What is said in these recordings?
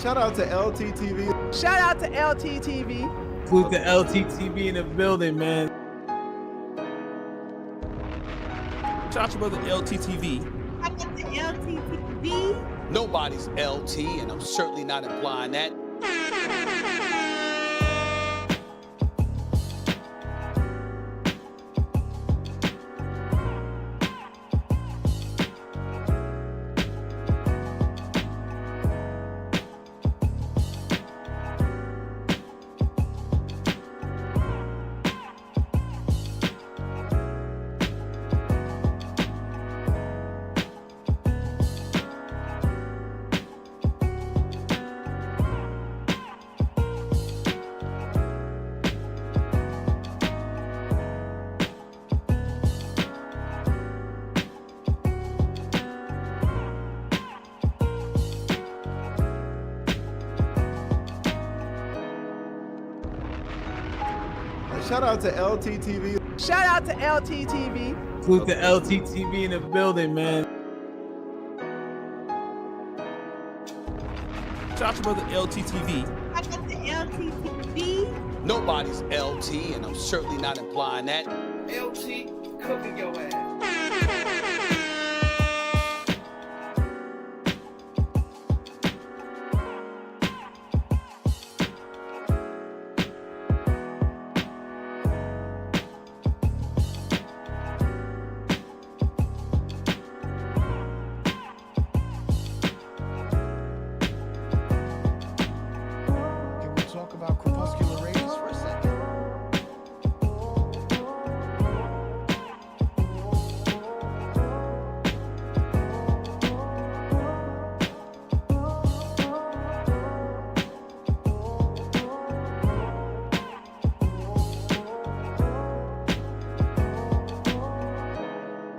Shout out to LTTV. Shout out to LTTV. Salute to LTTV in the building, man. Shout out to brother LTTV. Shout out to LTTV. Nobody's LT, and I'm certainly not implying that. Shout out to LTTV. Shout out to LTTV. Salute to LTTV in the building, man. Shout out to brother LTTV. Shout out to LTTV. Nobody's LT, and I'm certainly not implying that. LT cooking your ass. Can we talk about crepuscular rays for a second?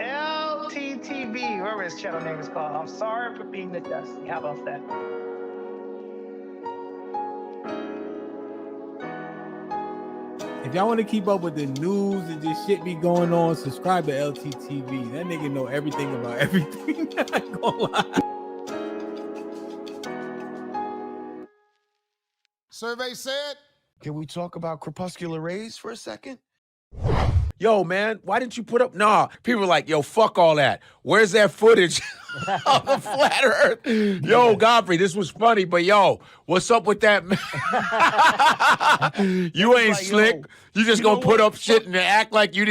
LTTV, whatever his channel name is called. I'm sorry for being the dusty. How about that? If y'all want to keep up with the news and just shit be going on, subscribe to LTTV. That nigga know everything about everything. I ain't gonna lie. Survey said. Can we talk about crepuscular rays for a second? Yo, man, why didn't you put up? Nah, people were like, yo, fuck all that. Where's that footage of the flat earth? Yo, Godfrey, this was funny, but yo, what's up with that? You ain't like, slick. yo, You just you gonna know put what? up shit and act like you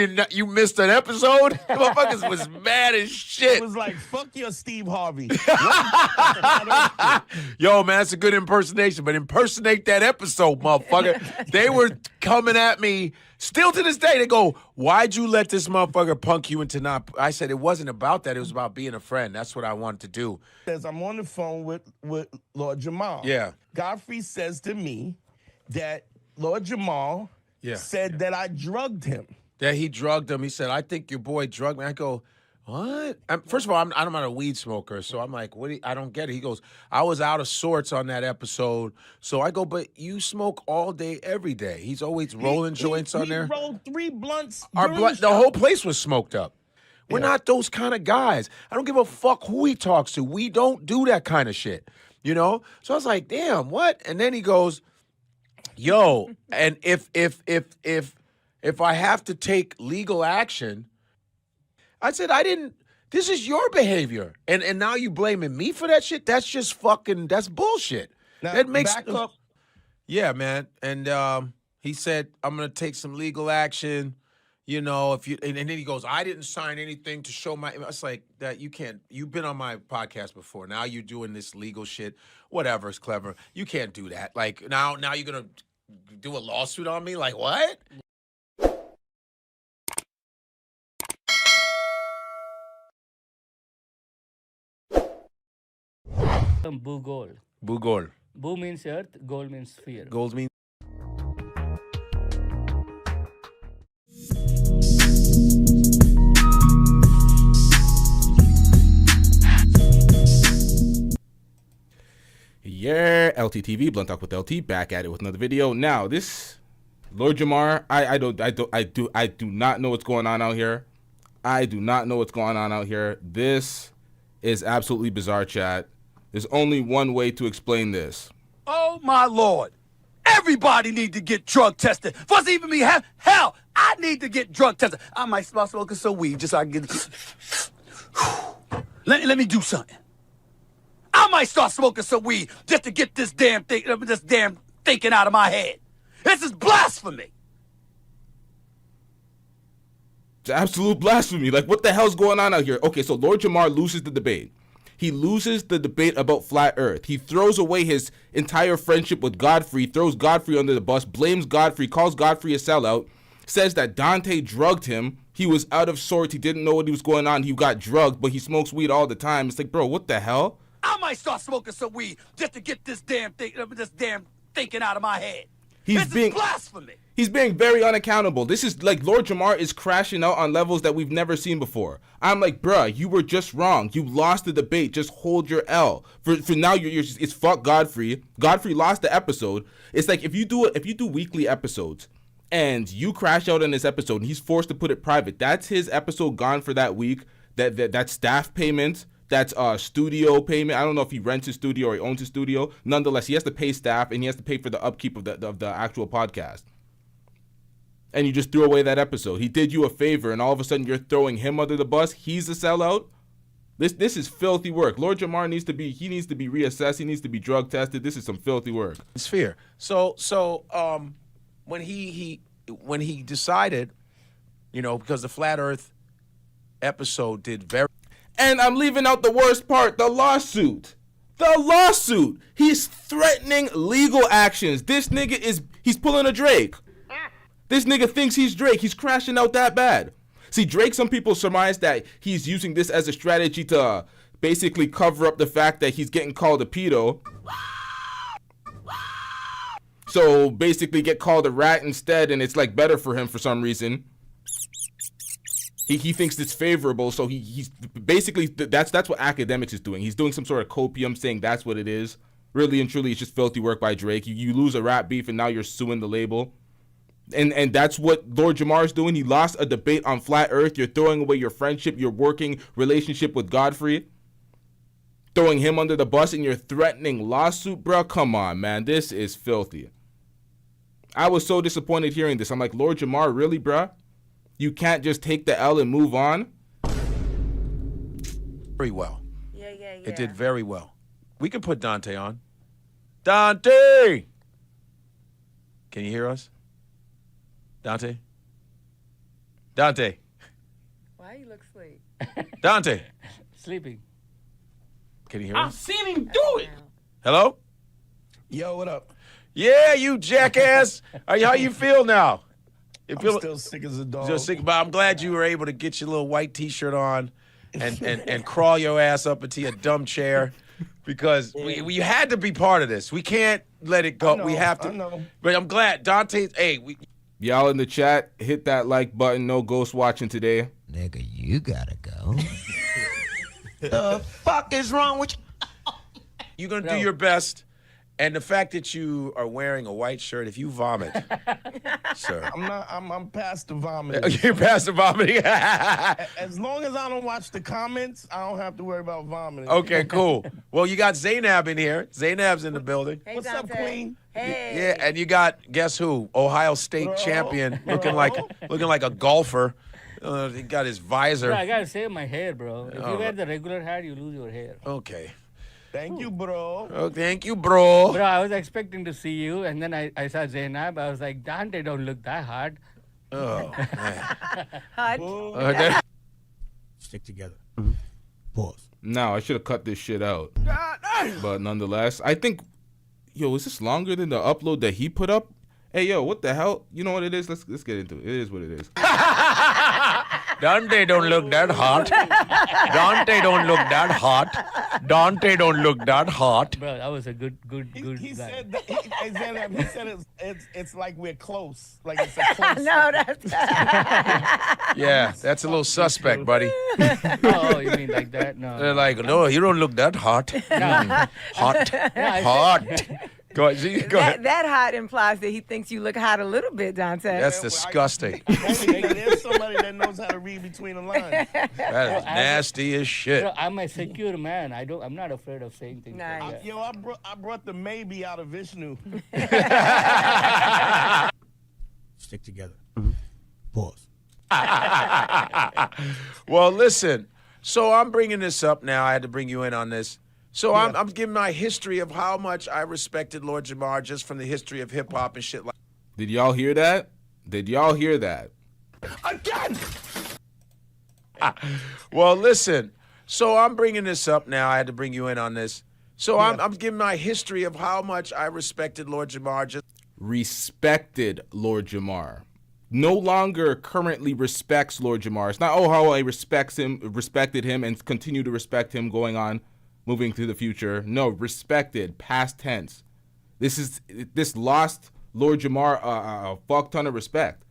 missed an episode? Motherfuckers was mad as shit. It was like, fuck your Steve Harvey. Yo, man, that's a good impersonation, but impersonate that episode, motherfucker. They were coming at me. Still to this day, they go, why'd you let this motherfucker punk you into not? I said, it wasn't about that. It was about being a friend. That's what I wanted to do. Says I'm on the phone with Lord Jamar. Yeah. Godfrey says to me that Lord Jamar said that I drugged him. That he drugged him. He said, I think your boy drugged me. I go, what? First of all, I'm not a weed smoker, so I'm like, what? I don't get it. He goes, I was out of sorts on that episode. So I go, but you smoke all day, every day. He's always rolling joints on there. He rolled 3 blunts. Our during blood, the show. whole place was smoked up. We're not those kind of guys. I don't give a fuck who he talks to. We don't do that kind of shit, you know? So I was like, damn, what? And then he goes, yo, and if I have to take legal action, I said, I didn't, this is your behavior. And now you blaming me for that shit? That's just fucking, that's bullshit. Now, That makes, back up. yeah, man. And he said, I'm going to take some legal action. You know, if you, and then he goes, I didn't sign anything to show my, it's like that you can't, you've been on my podcast before. Now you're doing this legal shit. Whatever, it's clever. You can't do that. Like now you're going to do a lawsuit on me? Like what? Bugol. Bugol. Bu means earth, gold means sphere. Gold means. Yeah, LTTV, Blunt Talk with LT, back at it with another video. Now, this Lord Jamar, I do not know what's going on out here. I do not know what's going on out here. This is absolutely bizarre, chat. There's only one way to explain this. Oh, my Lord. Everybody need to get drug tested. First, even me, hell, I need to get drug tested. I might start smoking some weed just so I can get... Let me do something. I might start smoking some weed just to get this damn thinking out of my head. This is blasphemy. It's absolute blasphemy. Like, what the hell's going on out here? Okay, so Lord Jamar loses the debate. He loses the debate about flat earth. He throws away his entire friendship with Godfrey, throws Godfrey under the bus, blames Godfrey, calls Godfrey a sellout, says that Dante drugged him. He was out of sorts. He didn't know what was going on. He got drugged, but he smokes weed all the time. It's like, bro, what the hell? I might start smoking some weed just to get this damn thinking out of my head. This is blasphemy. He's being very unaccountable. This is like Lord Jamar is crashing out on levels that we've never seen before. I'm like, bruh, you were just wrong. You lost the debate. Just hold your L. For now, it's fuck Godfrey. Godfrey lost the episode. It's like if you do weekly episodes and you crash out on this episode and he's forced to put it private, that's his episode gone for that week. That's staff payment. That's studio payment. I don't know if he rents his studio or he owns his studio. Nonetheless, he has to pay staff and he has to pay for the upkeep of the actual podcast. And you just threw away that episode. He did you a favor, and all of a sudden you're throwing him under the bus. He's a sellout. This is filthy work. Lord Jamar needs to be reassessed. He needs to be drug tested. This is some filthy work. It's fear. So when he decided, because the Flat Earth episode did very. And I'm leaving out the worst part, the lawsuit. The lawsuit. He's threatening legal actions. This nigga he's pulling a Drake. This nigga thinks he's Drake. He's crashing out that bad. See, Drake, some people surmise that he's using this as a strategy to basically cover up the fact that he's getting called a pedo. So basically get called a rat instead, and it's like better for him for some reason. He thinks it's favorable, so he's basically that's what academics is doing. He's doing some sort of copium, saying that's what it is. Really and truly, it's just filthy work by Drake. You lose a rap beef, and now you're suing the label. And that's what Lord Jamar is doing. He lost a debate on flat earth. You're throwing away your friendship, your working relationship with Godfrey, throwing him under the bus, and you're threatening lawsuit, bro. Come on, man. This is filthy. I was so disappointed hearing this. I'm like, Lord Jamar, really, bro? You can't just take the L and move on? Very well. Yeah. It did very well. We can put Dante on. Dante! Can you hear us? Dante? Dante? Why you look asleep? Dante? Sleeping. Can you hear us? I've seen him do it. Hello? Yo, what up? Yeah, you jackass. How you feel now? I'm still sick as a dog. Still sick, but I'm glad you were able to get your little white T-shirt on and crawl your ass up into your dumb chair because we had to be part of this. We can't let it go. We have to. I know. But I'm glad Dante's. Hey, y'all in the chat, hit that like button. No ghost watching today. Nigga, you gotta go. The fuck is wrong with you? You're gonna do your best. And the fact that you are wearing a white shirt, if you vomit, sir. I'm past the vomiting. You're past the vomiting? As long as I don't watch the comments, I don't have to worry about vomiting. Okay, cool. Well, you got Zainab in here. Zainab's in the building. Hey, What's Dante. up, Queen? Hey. Yeah, and you got, guess who? Ohio State champion, looking like a golfer. He got his visor. Bro, I gotta save my hair, bro. If you wear the regular hat, you lose your hair. Okay. Thank you, bro. Oh, thank you, bro. Bro, I was expecting to see you, and then I saw Zainab. I was like, Dante don't look that hard. Oh, Hot. Stick together. Pause. No, I should have cut this shit out. But nonetheless, I think, is this longer than the upload that he put up? Hey, yo, what the hell? You know what it is? Let's get into it. It is what it is. Dante don't look that hot. Dante don't look that hot. Dante don't look that hot. Bro, that was a good He guy. said that, he said it's like we're close. Like it's a close. No, that's. Yeah, that's a little suspect, buddy. Oh, you mean like that? No. They're like, no, you don't look that hot. No. Hot. Yeah, I Hot. Go ahead. Go ahead. That hot implies that he thinks you look hot a little bit, Dante. That's disgusting. There's somebody that knows how to read between the lines. That is nasty as shit. I'm a secure man. I'm not afraid of saying things. Nice. Like that. I brought the maybe out of Vishnu. Stick together. Mm-hmm. Pause. Well, listen. So I'm bringing this up now. I had to bring you in on this. So I'm giving my history of how much I respected Lord Jamar just from the history of hip hop and shit like. Did y'all hear that? Did y'all hear that? Again. Well, listen. So I'm bringing this up now. I had to bring you in on this. So I'm giving my history of how much I respected Lord Jamar just. Respected Lord Jamar. No longer currently respects Lord Jamar. It's not, how I respected him and continue to respect him going on, moving through the future. No, respected, past tense. This lost Lord Jamar a fuck ton of respect.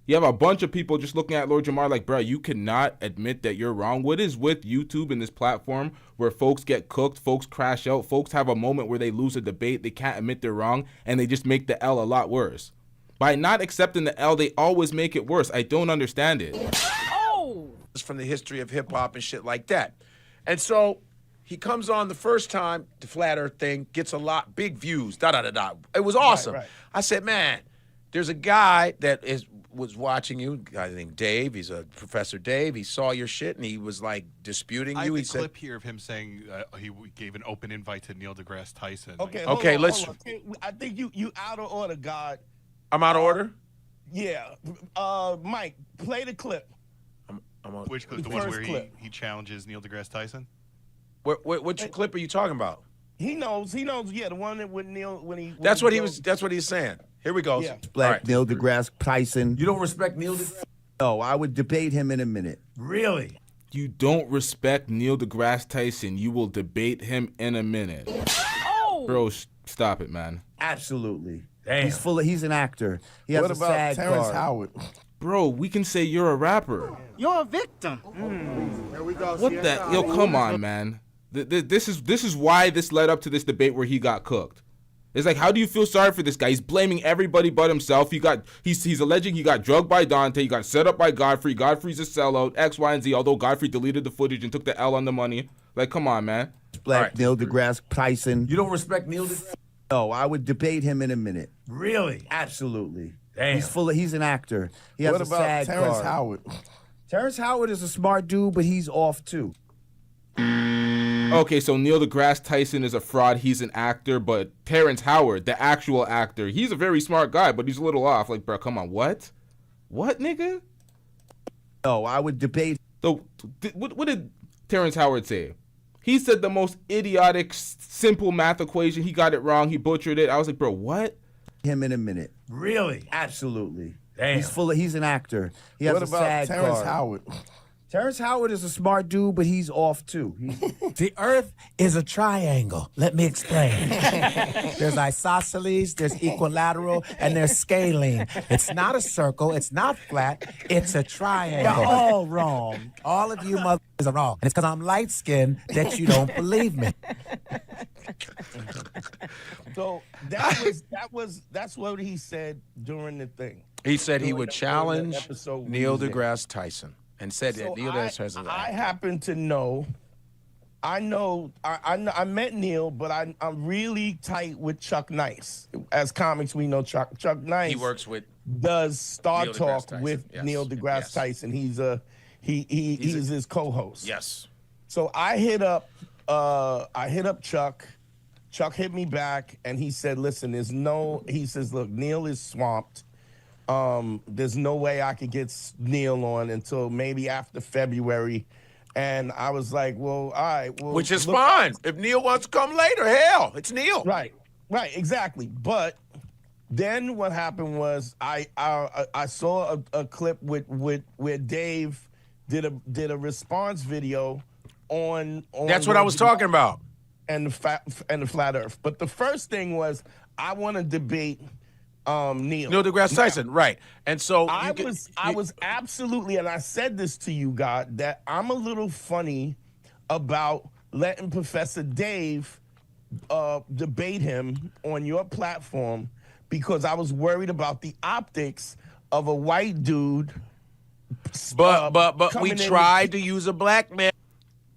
You have a bunch of people just looking at Lord Jamar like, bro, you cannot admit that you're wrong. What is with YouTube and this platform where folks get cooked, folks crash out, folks have a moment where they lose a debate, they can't admit they're wrong, and they just make the L a lot worse. By not accepting the L, they always make it worse. I don't understand it. Oh! From the history of hip hop and shit like that. And so he comes on the first time, the Flat Earth thing, gets a lot, big views, da-da-da-da. It was awesome. Right. I said, man, there's a guy that was watching you, a guy named Dave. He's a Professor Dave. He saw your shit, and he was, like, disputing you. I have He a said, clip here of him saying he gave an open invite to Neil deGrasse Tyson. Okay, Okay, hold let's- on. I think you out of order, God. I'm out of order? Yeah. Mike, play the clip. I'm on. Which clip? The The one first where clip. he challenges Neil deGrasse Tyson? Which clip are you talking about? He knows. Yeah, the one that with Neil when he. That's what he's saying. Here we go. Yeah. All right. Neil deGrasse Tyson. You don't respect Neil deGrasse? No, I would debate him in a minute. Really? You don't respect Neil deGrasse Tyson. You will debate him in a minute. Oh! Bro, stop it, man. Absolutely. Damn. He's an actor. He has What a about SAG Terrence card. Howard? Bro, we can say you're a rapper. You're a victim. There we go. What the? Yo, come on, man. This is why this led up to this debate where he got cooked. It's like, how do you feel sorry for this guy? He's blaming everybody but himself. He's alleging he got drugged by Dante. He got set up by Godfrey. Godfrey's a sellout. X, Y, and Z. Although Godfrey deleted the footage and took the L on the money. Like, come on, man. Black Neil deGrasse Tyson. You don't respect Neil deGrasse? No, I would debate him in a minute. Really? Absolutely. Damn. He's an actor. He has What a about SAG Terrence card. Howard? Terrence Howard is a smart dude, but he's off too. Okay, so Neil deGrasse Tyson is a fraud. He's an actor, but Terrence Howard, the actual actor, he's a very smart guy, but he's a little off. Like, bro, come on, what? What, nigga? No, I would debate So, what did Terrence Howard say? He said the most idiotic, simple math equation. He got it wrong. He butchered it. I was like, bro, what? him in a minute. Really? Absolutely. Damn. He's an actor. He has What a about SAG Terrence card. Howard? Terrence Howard is a smart dude, but he's off too. The Earth is a triangle. Let me explain. There's isosceles, there's equilateral, and there's scalene. It's not a circle. It's not flat. It's a triangle. You're all wrong. All of you mothers are wrong. And it's because I'm light-skinned that you don't believe me. So that's what he said during the thing. He said he During would the challenge episode we Neil was in. deGrasse Tyson and said So that Neil deGrasse Tyson. I happen to know. I met Neil, but I'm really tight with Chuck Nice. As comics, we know Chuck Nice. He works with does Star Neil deGrasse Talk Tyson. with Yes. Neil deGrasse Yes. Tyson. He's his co-host. Yes. So I hit up Chuck. Chuck hit me back and he said, listen, he says, look, Neil is swamped. There's no way I could get Neil on until maybe after February. And I was like, well, all right. Well, Which is look- fine. If Neil wants to come later, hell, it's Neil. Right, exactly. But then what happened was I saw a clip where Dave did a response video on That's what I was talking about. and the flat Earth. But the first thing was I want to debate Neil. Neil deGrasse Tyson, right? And so I was absolutely, and I said this to you, God, that I'm a little funny about letting Professor Dave debate him on your platform because I was worried about the optics of a white dude. But we coming in tried to use a black man.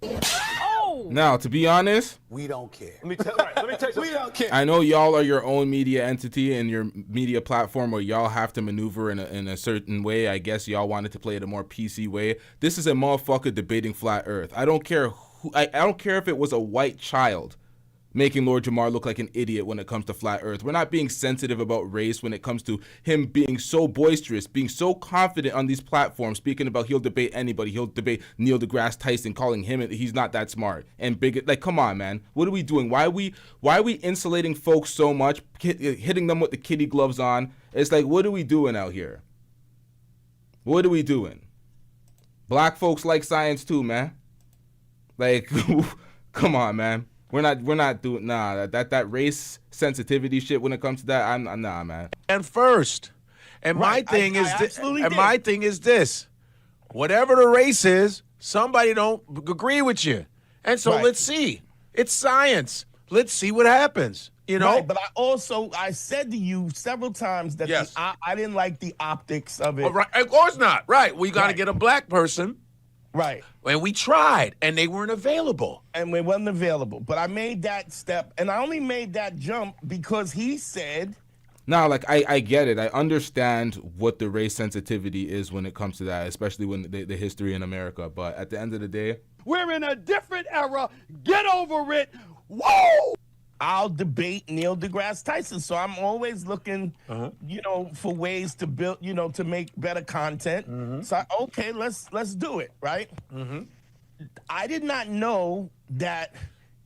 Oh! Now, to be honest, We don't care. Let me tell you, we don't care. I know y'all are your own media entity and your media platform where y'all have to maneuver in a certain way. I guess y'all wanted to play it a more PC way. This is a motherfucker debating flat Earth. I don't care who. I don't care if it was a white child making Lord Jamar look like an idiot when it comes to flat Earth. We're not being sensitive about race when it comes to him being so boisterous, being so confident on these platforms, speaking about he'll debate anybody. He'll debate Neil deGrasse Tyson, calling him he's not that smart and big. Like, come on, man. What are we doing? Why are we insulating folks so much, hitting them with the kitty gloves on? It's like, what are we doing out here? What are we doing? Black folks like science too, man. Like, come on, man. We're not doing that race sensitivity shit when it comes to that. I'm nah, man. And first, and Right, my thing I is absolutely did. my thing is this: whatever the race is, somebody don't agree with you, and so Right. let's see. It's science. Let's see what happens. You know. Right, but I said to you several times that Yes. I didn't like the optics of it. Oh, right, of course not. Right. We got to Right. get a black person, Right. and we tried, and they weren't available. And we wasn't available. But I made that step, and I only made that jump because he said, Now, like, I get it. I understand what the race sensitivity is when it comes to that, especially when the history in America. But at the end of the day, We're in a different era. Get over it. Whoa! I'll debate Neil deGrasse Tyson. So I'm always looking, for ways to build, to make better content. So okay, let's do it, right? I did not know that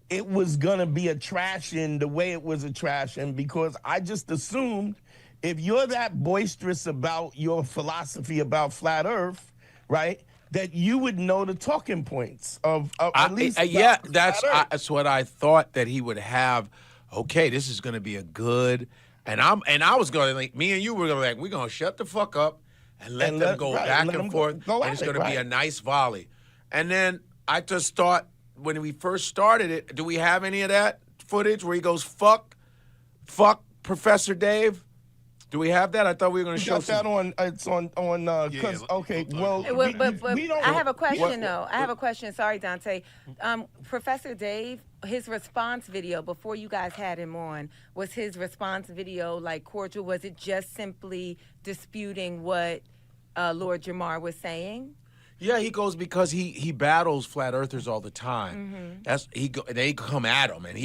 it was gonna be a trash-in the way it was a trash-in because I just assumed if you're that boisterous about your philosophy about flat Earth, right, that you would know the talking points of at least yeah, about that's flat Earth. that's what I thought that he would have. Okay, this is going to be a good, and I was going to like me and you were going to like we're going to shut the fuck up and let And them let- go right, back let and them forth, go and at it's it, going to be right. a nice volley. And then I just thought when we first started it, do we have any of that footage where he goes fuck Professor Dave? Do we have that? I thought we were going to show Got that some. on. It's on. Because okay, well, But we don't. I have a question What- though. I have a question. Sorry, Dante. Professor Dave, his response video before you guys had him on, was his response video like cordial? Was it just simply disputing what Lord Jamar was saying? Yeah, he goes because he battles flat earthers all the time. They come at him, and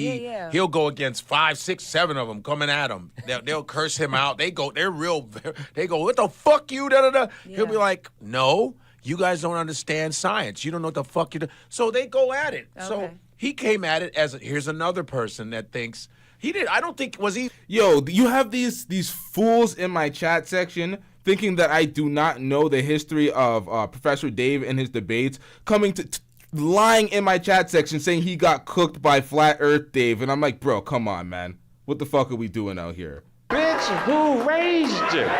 he'll go against 5, 6, 7 of them coming at him. They'll curse him out. They go what the fuck you da da da. He'll be like, no, you guys don't understand science. You don't know what the fuck you do. So they go at it. So Okay. he came at it as here's another person that thinks he did. I don't think was he. yo, you have these fools in my chat section thinking that I do not know the history of Professor Dave and his debates, coming to lying in my chat section saying he got cooked by Flat Earth Dave, and I'm like, bro, come on, man, what the fuck are we doing out here? Bitch, who raised you?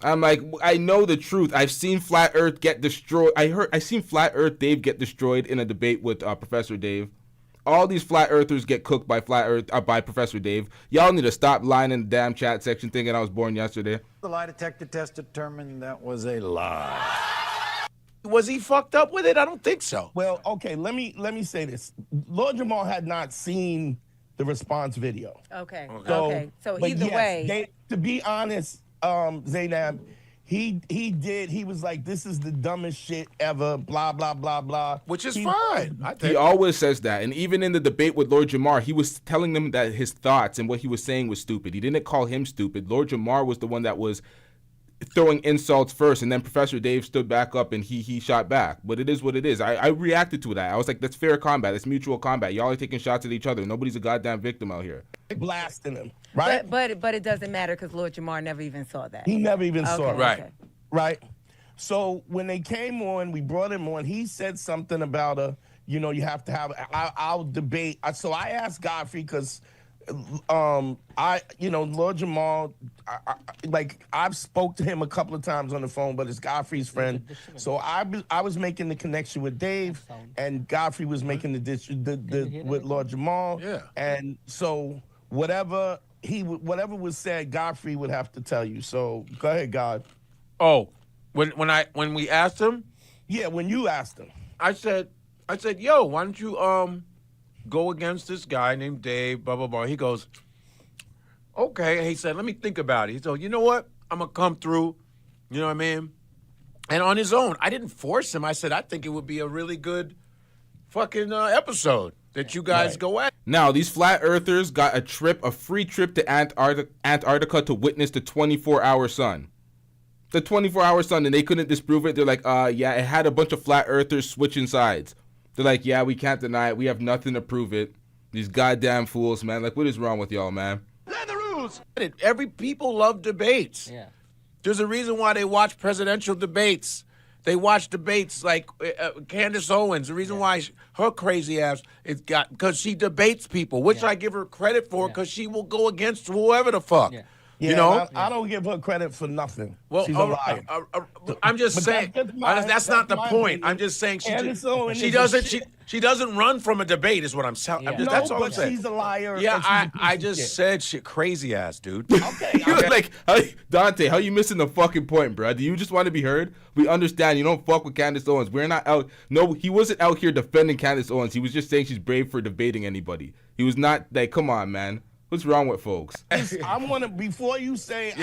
I'm like, I know the truth. I've seen Flat Earth get destroyed. I seen Flat Earth Dave get destroyed in a debate with Professor Dave. All these flat earthers get cooked by by Professor Dave. Y'all need to stop lying in the damn chat section thinking I was born yesterday. The lie detector test determined that was a lie. Was he fucked up with it? I don't think so. Well, okay. Let me say this. Lord Jamal had not seen the response video. Okay. So, Okay. So but either yes, way, to be honest, Zainab, he did. He was like, "This is the dumbest shit ever." Blah blah blah blah. Which is He- fine. I He think. always says that. And even in the debate with Lord Jamar, he was telling them that his thoughts and what he was saying was stupid. He didn't call him stupid. Lord Jamar was the one that was throwing insults first, and then Professor Dave stood back up and he shot back. But it is what it is. I reacted to that. I was like, that's fair combat. That's mutual combat. Y'all are taking shots at each other. Nobody's a goddamn victim out here. blasting him, right? but it doesn't matter because Lord Jamar never even saw that. He never even saw it. Right. Okay. Right. So when they came on, we brought him on. He said something about you have to have. I'll debate. So I asked Godfrey because Lord Jamar, I've spoke to him a couple of times on the phone, but it's Godfrey's friend. So I was making the connection with Dave, and Godfrey was making the with Lord Jamar. Yeah. And so whatever was said, Godfrey would have to tell you. So go ahead, God. Oh, when we asked him? Yeah, when you asked him. I said, yo, why don't you go against this guy named Dave, blah, blah, blah. He goes, okay. He said, let me think about it. He said, you know what? I'm going to come through. You know what I mean? And on his own, I didn't force him. I said, I think it would be a really good fucking episode that you guys go at. Now, these flat earthers got a free trip to Antarctica to witness the 24-hour sun. The 24-hour sun, and they couldn't disprove it. They're like, yeah, it had a bunch of flat earthers switching sides. They're like, yeah, we can't deny it. We have nothing to prove it. These goddamn fools, man. Like, what is wrong with y'all, man? Learn the rules. Every people love debates. Yeah. There's a reason why they watch presidential debates. They watch debates like Candace Owens. The reason why her crazy ass because she debates people, which I give her credit for because she will go against whoever the fuck. Yeah, you know, I don't give her credit for nothing. Well, she's a liar. I'm just saying that's not the point. I'm just saying she doesn't run from a debate, is what I'm saying. That's all I'm saying. She's a liar. Yeah, I just said shit, crazy ass, dude. Okay, like, Dante, how you missing the fucking point, bro? Do you just want to be heard? We understand you don't fuck with Candace Owens. We're not out. No, he wasn't out here defending Candace Owens. He was just saying she's brave for debating anybody. He was not like, come on, man. What's wrong with folks? Before you say,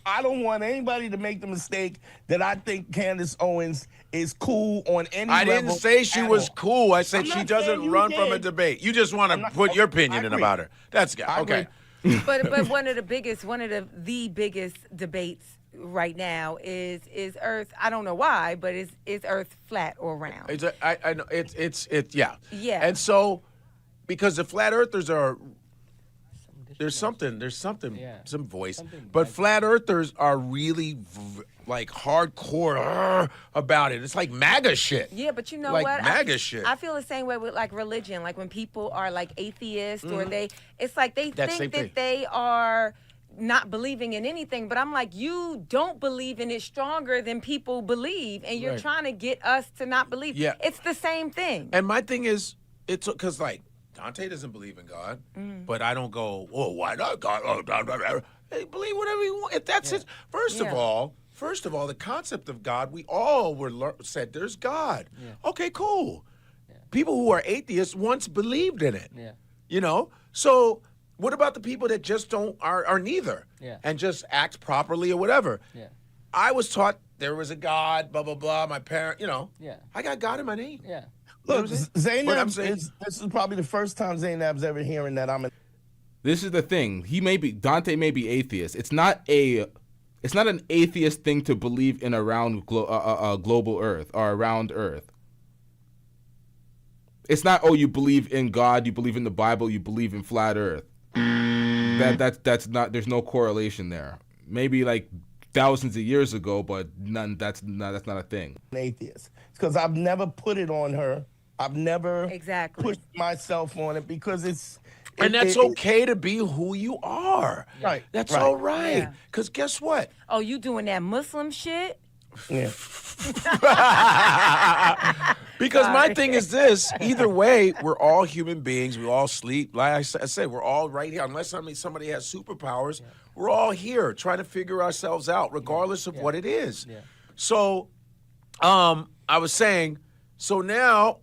I don't want anybody to make the mistake that I think Candace Owens is cool on any level. I didn't say she was cool. I said I'm she not doesn't saying run you from a did. debate. You just want to put your opinion in about her. That's okay. But one of the biggest debates right now is Earth. I don't know why, but is Earth flat or round? I know it's yeah. Yeah. And so because the flat earthers are. There's something, some voice. But flat earthers are really like hardcore about it. It's like MAGA shit. Yeah, but you know like what? MAGA shit. I feel the same way with like religion. Like when people are like atheists or it's like they think that they are not believing in anything. But I'm like, you don't believe in it stronger than people believe. And you're trying to get us to not believe. Yeah. It's the same thing. And my thing is, it's because like, Dante doesn't believe in God, but I don't go, oh, why not God? Hey, believe whatever you want. If that's it. First of all, the concept of God, we all said there's God. Yeah. Okay, cool. Yeah. People who are atheists once believed in it. Yeah. You know? So what about the people that just are neither and just act properly or whatever? Yeah. I was taught there was a God, blah, blah, blah. My parent, I got God in my name. Yeah. Look, Zainab, this is probably the first time Zainab's ever hearing that I'm. This is the thing. Dante may be atheist. It's not an atheist thing to believe in around global Earth or around Earth. It's not, oh, you believe in God, you believe in the Bible, you believe in flat Earth. That's not. There's no correlation there. Maybe like thousands of years ago, but that's not a thing. An atheist, because I've never put it on her. I've never pushed myself on it because it's. And that's okay to be who you are. Right. That's all right. Because guess what? Oh, you doing that Muslim shit? Yeah. Because my thing is this. Either way, we're all human beings. We all sleep. Like I say, we're all right here. Unless somebody has superpowers, we're all here trying to figure ourselves out, regardless of what it is. Yeah. So, I was saying, so now,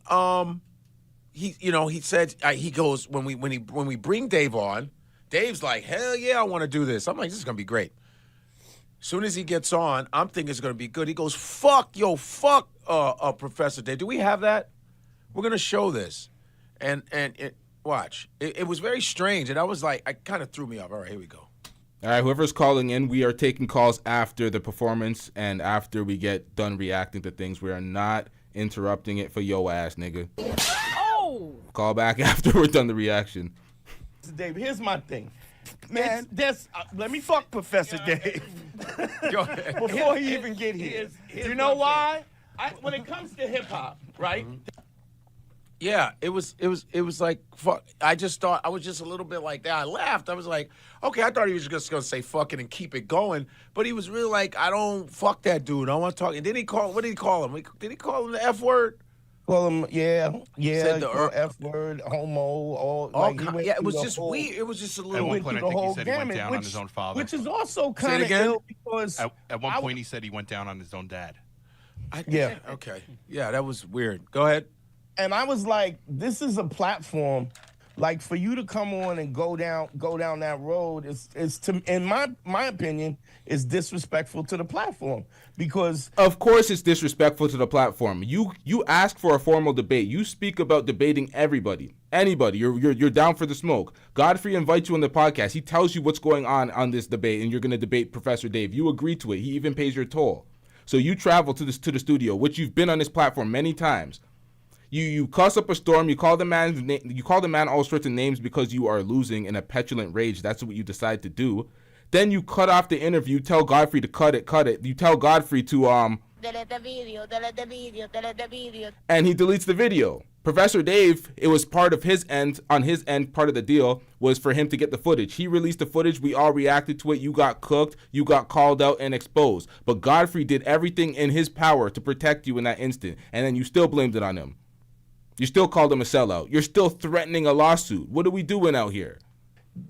he said, he goes, when we bring Dave on, Dave's like, hell yeah, I want to do this. I'm like, this is going to be great. As soon as he gets on, I'm thinking it's going to be good. He goes, fuck, Professor Dave. Do we have that? We're going to show this. And watch. It was very strange. And I was like, I kind of threw me off. All right, here we go. All right, whoever's calling in, we are taking calls after the performance and after we get done reacting to things. We are not interrupting it for yo ass, nigga. Oh! Call back after we're done the reaction. Dave, here's my thing. Man, let me fuck Professor Dave. Before he even get here. You know why? When it comes to hip-hop, right? Yeah, it was like fuck. I just thought I was just a little bit like that. I laughed. I was like, okay, I thought he was just gonna say fuck it and keep it going, but he was really like, I don't fuck that dude. I want to talk. And then what did he call him? Did he call him the F word? Call him, Said the F word, homo, all yeah. It was just weird. It was just a little. At one point, I think he said he went down on his own father. Which is also kind of ill because at one point he said he went down on his own dad. Yeah. Okay. Yeah, that was weird. Go ahead. And I was like, this is a platform, like for you to come on and go down that road is to, in my opinion, is disrespectful to the platform because of course it's disrespectful to the platform. You ask for a formal debate. You speak about debating anybody. You're down for the smoke. Godfrey invites you on the podcast. He tells you what's going on this debate, and you're going to debate Professor Dave. You agree to it. He even pays your toll. So you travel to the studio, which you've been on this platform many times. You cuss up a storm. You call the man all sorts of names because you are losing in a petulant rage. That's what you decide to do. Then you cut off the interview. Tell Godfrey to cut it. You tell Godfrey to delete the video, and he deletes the video. Professor Dave, it was part of his end. On his end, part of the deal was for him to get the footage. He released the footage. We all reacted to it. You got cooked. You got called out and exposed. But Godfrey did everything in his power to protect you in that instant, and then you still blamed it on him. You still called him a sellout. You're still threatening a lawsuit. What are we doing out here?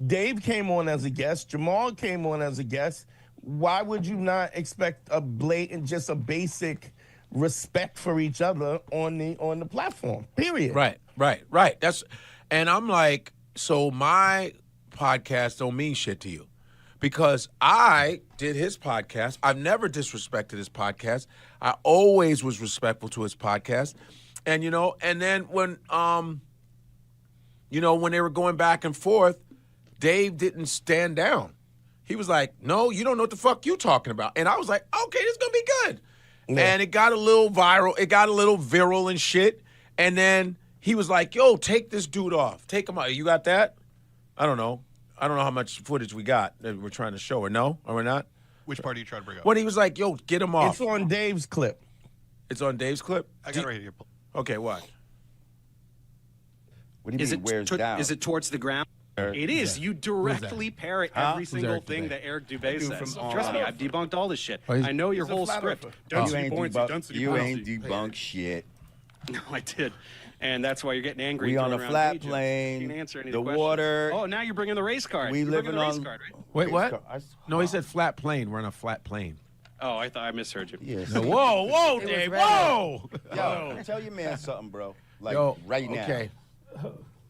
Dave came on as a guest. Jamar came on as a guest. Why would you not expect a blatant, just a basic respect for each other on the platform? Period. Right. And I'm like, so my podcast don't mean shit to you because I did his podcast. I've never disrespected his podcast. I always was respectful to his podcast. And, and then when, when they were going back and forth, Dave didn't stand down. He was like, no, you don't know what the fuck you talking about. And I was like, okay, this is going to be good. Yeah. And it got a little viral. It got a little viral and shit. And then he was like, yo, take this dude off. Take him out. You got that? I don't know. I don't know how much footage we got that we're trying to show. Or no? Or we're not? Which part are you trying to bring up? When he was like, yo, get him off. It's on Dave's clip. It's on Dave's clip? I got it right here. Okay, what? What do you mean, where's down? Is it towards the ground? It is. Yeah. You directly parrot every single thing that Eric Dubé says. Trust me, I've debunked all this shit. I know your whole script. You ain't debunked shit. No, I did. And that's why you're getting angry. We on a flat plane. You can't answer any of the questions. water. Oh, now you're bringing the race card. We living on. Card, right? Wait, what? No, he said flat plane. We're on a flat plane. Oh, I thought I misheard you. Yes. No, whoa, Dave, whoa! Yo, tell your man something, bro. Like right now. Okay.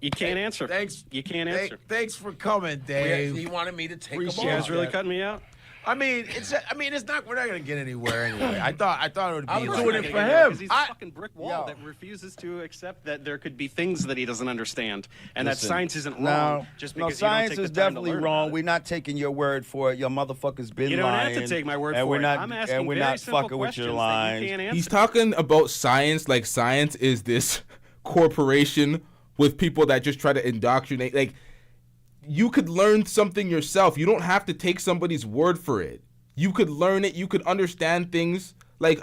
You can't answer. Thanks. You can't answer. Thanks for coming, Dave. He wanted me to take him off. You guys really cutting me out? I mean, it's not. We're not gonna get anywhere anyway. I thought it would be. I'm doing it for him. Because he's a fucking brick wall that refuses to accept that there could be things that he doesn't understand, and that science isn't wrong. Just because science you don't is take the time definitely to learn wrong. about We're not taking your word for it. Your motherfucker's been lying. You don't have to take my word for it. I'm asking and we're very not simple fucking with your questions that you lines. can't answer. He's talking about science like science is this corporation with people that just try to indoctrinate. Like, you could learn something yourself. You don't have to take somebody's word for it. You could learn it. You could understand things. Like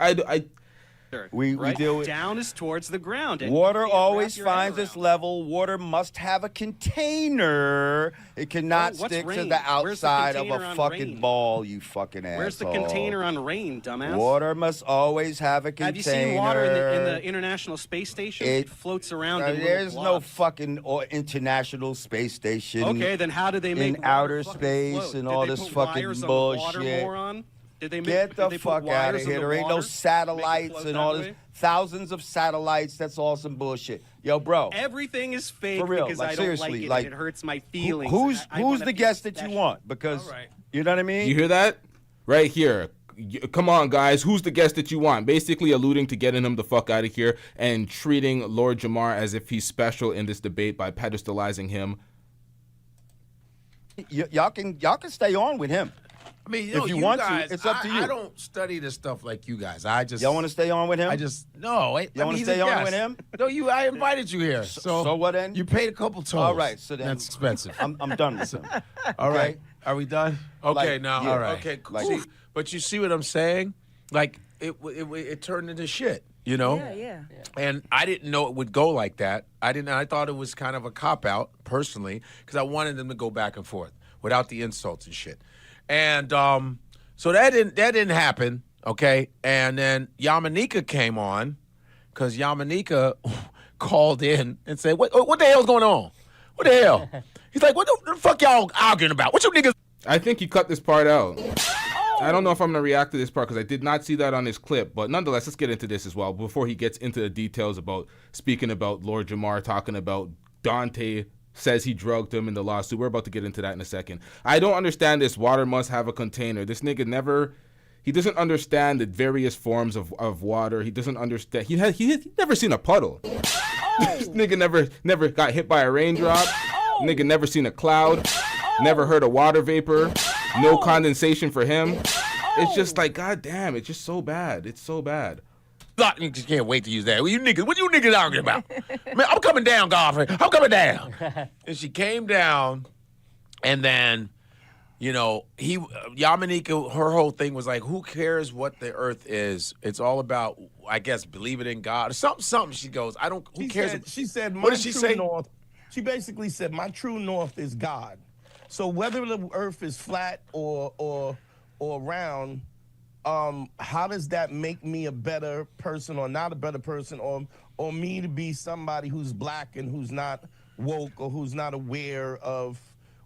we deal with down is towards the ground. And water always finds its level. Water must have a container. It cannot stick to the outside of a fucking ball, you fucking asshole. Where's the container on rain, dumbass? Water must always have a container. Have you seen water in the International Space Station? It floats around in there's little no blobs. fucking International Space Station. Okay, then how do they make in outer space and all this fucking bullshit? Get the fuck out of here. There ain't no satellites and all this. Thousands of satellites. That's all some bullshit. Yo, bro. Everything is fake for real. because Like, I don't seriously, like it. like, And it hurts my feelings. Who's the guest that you want? Because, you know what I mean? You hear that? Right here. Come on, guys. Who's the guest that you want? Basically alluding to getting him the fuck out of here and treating Lord Jamar as if he's special in this debate by pedestalizing him. Y'all can stay on with him. I mean, if you want guys, to, it's up to you. I don't study this stuff like you guys. I just y'all want to stay on with him. No. Y'all want to stay on with him? No, I invited you here. So what then? You paid a couple tolls. All right, so then that's expensive. I'm done with him. All right, are we done? Okay, Like, now yeah. all right. Okay, Like- see, but you see what I'm saying? Like it turned into shit. you know? Yeah. And I didn't know it would go like that. I thought it was kind of a cop-out, personally, because I wanted them to go back and forth without the insults and shit. And so that didn't happen, okay? And then Yamanika came on, because Yamanika called in and said, what the hell's going on? What the hell? He's like, what the fuck y'all arguing about? What you niggas? I think he cut this part out. I don't know if I'm going to react to this part because I did not see that on his clip. But nonetheless, let's get into this as well before he gets into the details about speaking about Lord Jamar, talking about Dante says he drugged him in the lawsuit. We're about to get into that in a second. I don't understand this water must have a container. This nigga he doesn't understand the various forms of water. He doesn't understand. He never seen a puddle. This nigga never got hit by a raindrop. Nigga never seen a cloud. Never heard a water vapor. No condensation for him. It's just like, God damn, it's just so bad. It's so bad. You just can't wait to use that. What you niggas arguing about? Man, I'm coming down, Godfrey. I'm coming down. And she came down, and then, you know, Yamanika, her whole thing was like, who cares what the earth is? It's all about, I guess, believing in God. Or something. She goes, who cares? She said, what did she say? North, she basically said, my true north is God. So whether the earth is flat or round, how does that make me a better person or not a better person, or me to be somebody who's black and who's not woke or who's not aware of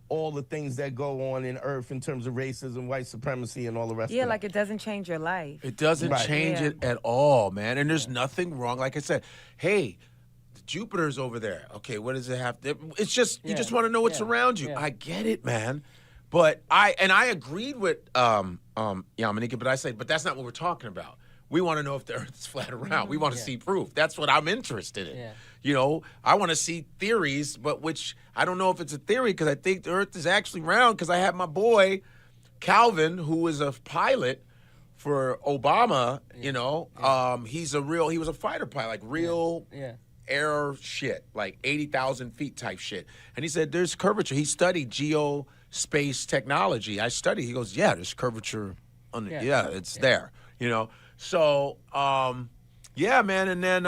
all the things that go on in earth in terms of racism, white supremacy, and all the rest of it? Yeah, like it doesn't change your life. It doesn't change it at all, man. And there's nothing wrong. Like I said, hey, Jupiter's over there. Okay, what does it have to? It's just you just want to know what's around you. I get it, man. But I agreed with Yamanika, but I said, but that's not what we're talking about. We want to know if the earth is flat around. We want to see proof. That's what I'm interested in. You know, I want to see theories, but which I don't know if it's a theory because I think the earth is actually round because I have my boy Calvin, who is a pilot for Obama, you know. He was a fighter pilot, like real air shit, like 80,000 feet type shit. And he said there's curvature. He studied geospace technology. He goes, yeah, there's curvature. It's there, you know. So, yeah, man. And then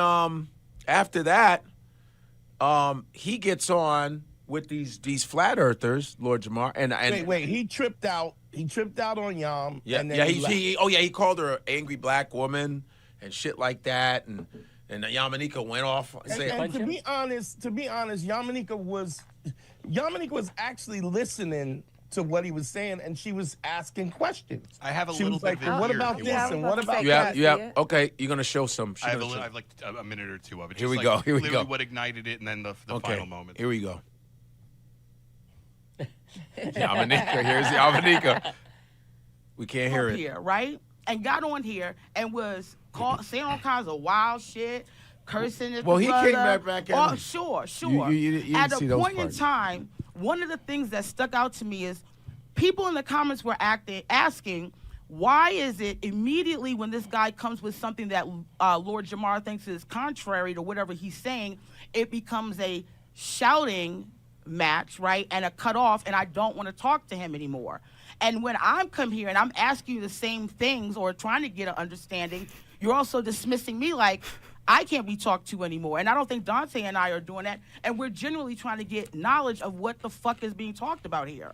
after that, he gets on with these flat earthers, Lord Jamar. And wait, he tripped out. He tripped out on Yam. Yeah, and then he called her an angry black woman and shit like that. And Yamanika went off. And to be honest, Yamanika was actually listening to what he was saying, and she was asking questions. I have a she little was bit like, of it well, what here, about if this you want. and what about you that? have okay, you're gonna show some. I have like a minute or two of it. Here we Just go. like Here we literally go. What ignited it, and then the final moment. Here we go. Yamanika, here's Yamanika. We can't hear it. Here, right? And got on here and was saying all kinds of wild shit, cursing at the he brother. came back at him. Sure. You didn't At see a those point in parts. time, one of the things that stuck out to me is people in the comments were asking, why is it immediately when this guy comes with something that Lord Jamar thinks is contrary to whatever he's saying, it becomes a shouting match, right? And a cutoff, and I don't want to talk to him anymore. And when I'm come here and I'm asking you the same things or trying to get an understanding, you're also dismissing me like I can't be talked to anymore. And I don't think Dante and I are doing that. And we're genuinely trying to get knowledge of what the fuck is being talked about here.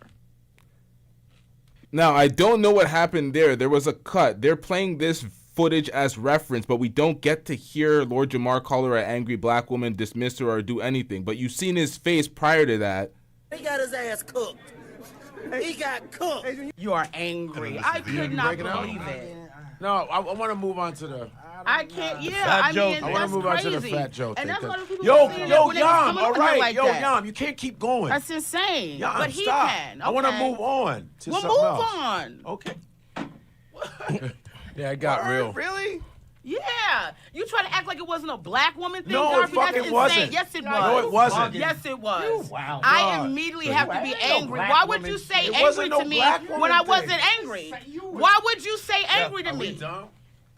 Now, I don't know what happened there. There was a cut. They're playing this footage as reference, but we don't get to hear Lord Jamar call her an angry black woman, dismiss her, or do anything. But you've seen his face prior to that. He got his ass cooked. He got cooked. You are angry. I could not believe it. No, I want to move on to the. I can't. Yeah, Fat I joke. mean, I want that's to move on to the crazy. fat joke. And that's thing, why the people yo, are saying yo, that when they was Yam, coming all on here right, like yo, that. Yam, you can't keep going. That's insane. Yam, But he stop. can. I want to Okay. move on to Well, something move else. on. Okay. Yeah, it got real. Really? Yeah. You try to act like it wasn't a black woman thing, No, it Godfrey. That's fucking insane. wasn't. Yes, it was. No, it wasn't. Yes, it was. Wow. I immediately have to be angry. Why would you say It angry wasn't to no me black when woman I thing. wasn't angry? Why would you say angry to Are we me? done?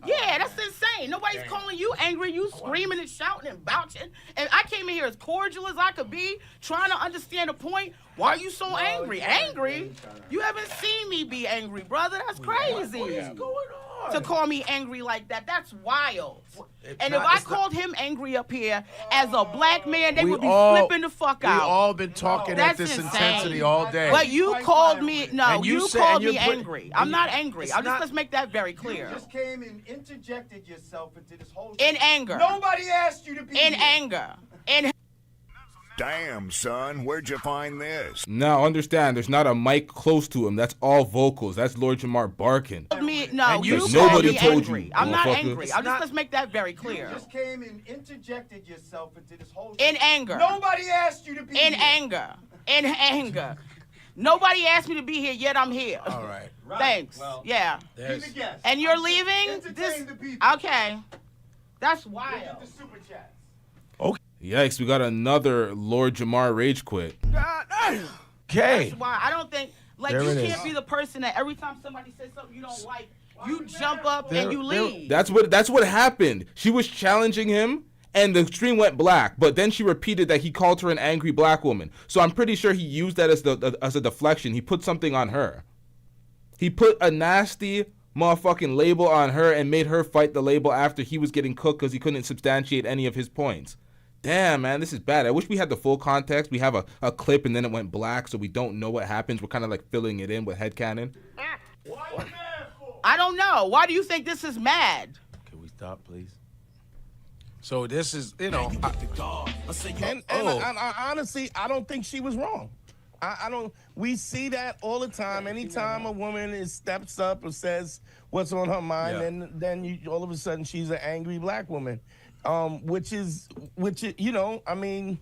Yeah, that's insane. Nobody's calling you angry. You screaming and shouting and bouching. And I came in here as cordial as I could be, trying to understand the point. Why are you so angry? Angry? You haven't seen me be angry, brother. That's crazy. What is going to call me angry like that. That's wild. And if I called him angry up here as a black man, they would be flipping the fuck out. We all been talking at this intensity all day. But you called me, no, you called me angry. angry. I'm not angry. Let's make that very clear. You just came and interjected yourself into this whole In anger. Nobody asked you to be In here. anger. In Damn, son, where'd you find this? Now understand, there's not a mic close to him. That's all vocals. That's Lord Jamar barking. me, no, you called nobody me told angry. you, I'm not motherfucker. angry. Let's make that very clear. You just came and interjected yourself into this whole In anger. Nobody asked you to be In here. anger. In anger. Nobody asked me to be here, yet I'm here. All right. Thanks. Well, yeah. Be the guest. And you're leaving? Entertain the people. Okay. That's wild. Get the super chats. Yikes, we got another Lord Jamar rage quit. Okay. That's why I don't think, like, There you it can't is. be the person that every time somebody says something you don't like, you jump up and you leave. That's what happened. She was challenging him, and the stream went black. But then she repeated that he called her an angry black woman. So I'm pretty sure he used that as a deflection. He put something on her. He put a nasty motherfucking label on her and made her fight the label after he was getting cooked because he couldn't substantiate any of his points. Damn, man, this is bad. I wish we had the full context. We have a clip and then it went black, so we don't know what happens. We're kind of like filling it in with headcanon. I don't know. Why do you think this is mad? Can we stop, please? So this is, you know. And I honestly, I don't think she was wrong. I don't. We see that all the time. Anytime a woman steps up or says what's on her mind, then you, all of a sudden she's an angry black woman, which is you know, I mean.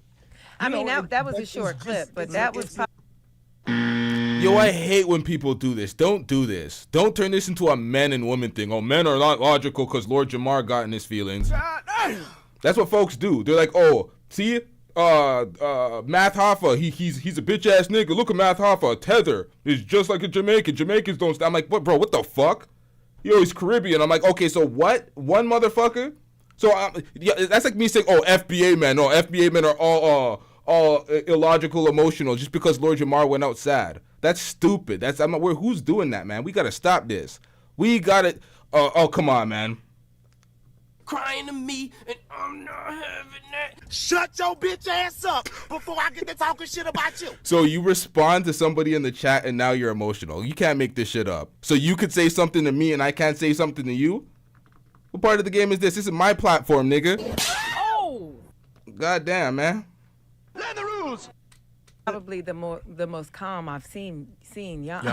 That was a short clip, but that was. Yo, I hate when people do this. Don't do this. Don't turn this into a men and women thing. Oh, men are not logical because Lord Jamar got in his feelings. That's what folks do. They're like, oh, see, Math Hoffa, he's a bitch ass nigga. Look at Math Hoffa. Tether is just like a Jamaican. Jamaicans don't. I'm like, what, bro? What the fuck? Yo, he's Caribbean. I'm like, okay, so what? One motherfucker? So that's like me saying, oh, FBA men. No, FBA men are all illogical, emotional, just because Lord Jamar went out sad. That's stupid. Who's doing that, man? We gotta stop this. We gotta. Oh, come on, man. Crying to me, and I'm not having that. Shut your bitch ass up before I get to talking shit about you. So you respond to somebody in the chat, and now you're emotional. You can't make this shit up. So you could say something to me, and I can't say something to you. What part of the game is this? This is my platform, nigga. Oh. God damn, man. Learn the rules. Probably the most calm I've seen y'all.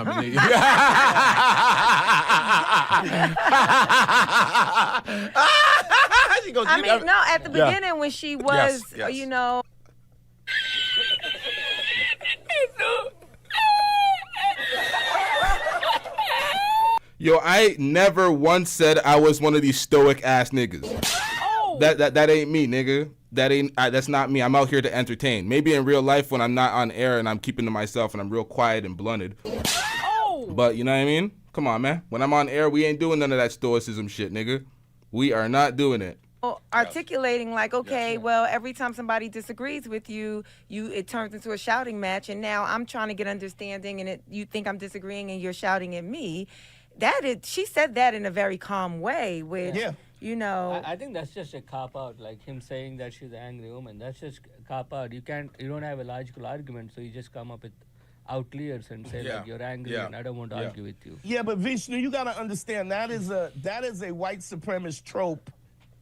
At the beginning when she was, you know. Yo, I never once said I was one of these stoic ass niggas. Oh. That ain't me, nigga. That's not me. I'm out here to entertain. Maybe in real life when I'm not on air and I'm keeping to myself and I'm real quiet and blunted. Oh. But you know what I mean? Come on, man. When I'm on air, we ain't doing none of that stoicism shit, nigga. We are not doing it. Articulating like, okay, well, every time somebody disagrees with you, it turns into a shouting match, and now I'm trying to get understanding, and you think I'm disagreeing, and you're shouting at me. She said that in a very calm way, which, you know. I think that's just a cop out, like him saying that she's an angry woman. That's just a cop out. You don't have a logical argument, so you just come up with outliers and say like you're angry and I don't want to argue with you. Yeah, but Vishnu, you got to understand that is a white supremacist trope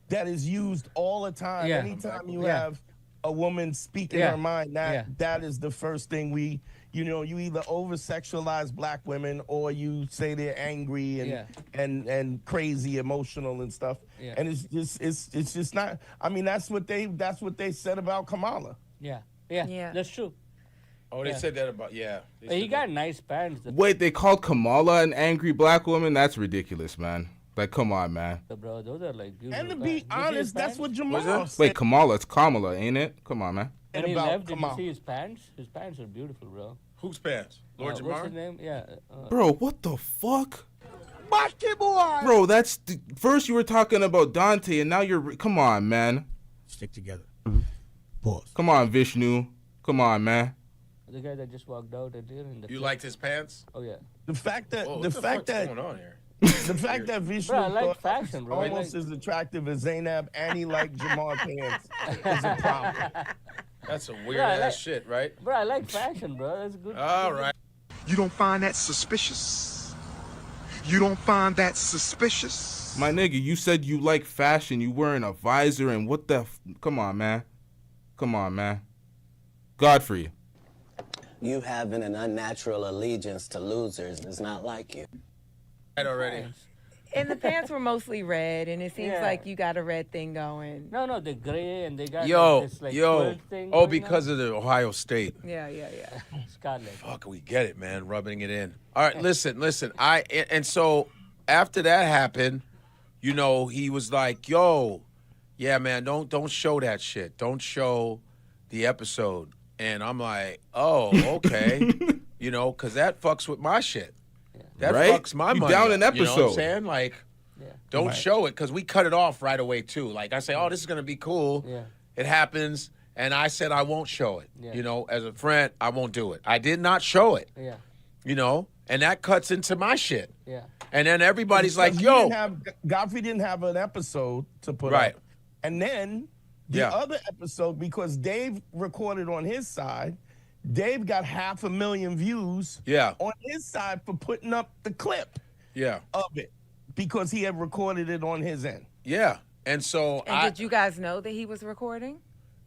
that is used all the time. Yeah. Anytime you have a woman speaking her mind, that is the first thing you either over-sexualize black women or you say they're angry and crazy, emotional and stuff. Yeah. And it's just not. I mean, that's what they said about Kamala. Yeah, that's true. Oh, they said that about He got nice pants. Wait, they called Kamala an angry black woman? That's ridiculous, man. Like, come on, man. Bro, those are like beautiful. And to be honest, that's what Jamar said. Wait, Kamala, it's Kamala, ain't it? Come on, man. When he left, did you see his pants? His pants are beautiful, bro. Whose pants? Lord Jamar? What's his name? Yeah. Bro, what the fuck? Boy. Bro, first you were talking about Dante, and now come on, man. Stick together. Pause. Come on, Vishnu. Come on, man. The guy that just walked out at the You liked his pants? Oh yeah. The fact that what's going on here? The fact that Vishnu Bro, I like thought fashion, bro. I almost like- as attractive as Zaynab and he liked Jamar pants is a problem. That's a Bro, weird I ass like- shit, right? Bro, I like fashion, bro. That's good. All right. You don't find that suspicious? You don't find that suspicious? My nigga, you said you like fashion. You wearing a visor and what the? Come on, man. Come on, man. Godfrey. You having an unnatural allegiance to losers is not like you. Right already. And the pants were mostly red, and it seems Yeah. like you got a red thing going. No, they're gray and they got Yo, like this like yo. quilt thing. Oh, going because on. of the Ohio State. Yeah. Scarlet. Fuck, we get it, man. Rubbing it in. All right, listen. And so after that happened, you know, he was like, "Yo, yeah, man, don't show that shit. Don't show the episode." And I'm like, "Oh, okay," you know, because that fucks with my shit. That Right? fucks my You money. down an up, You know what I'm episode. saying? Like, don't Right. show it because we cut it off right away too. Like I say, "Oh, this is gonna be cool." Yeah. It happens, and I said I won't show it. Yeah. You know, as a friend, I won't do it. I did not show it. Yeah. You know, and that cuts into my shit. Yeah. And then everybody's like, Because "Yo, Godfrey didn't have an episode to put Right. up. And then the Yeah. other episode, because Dave recorded on his side, Dave got 500,000 views Yeah. on his side for putting up the clip yeah, of it because he had recorded it on his end. yeah." And so And did you guys know that he was recording?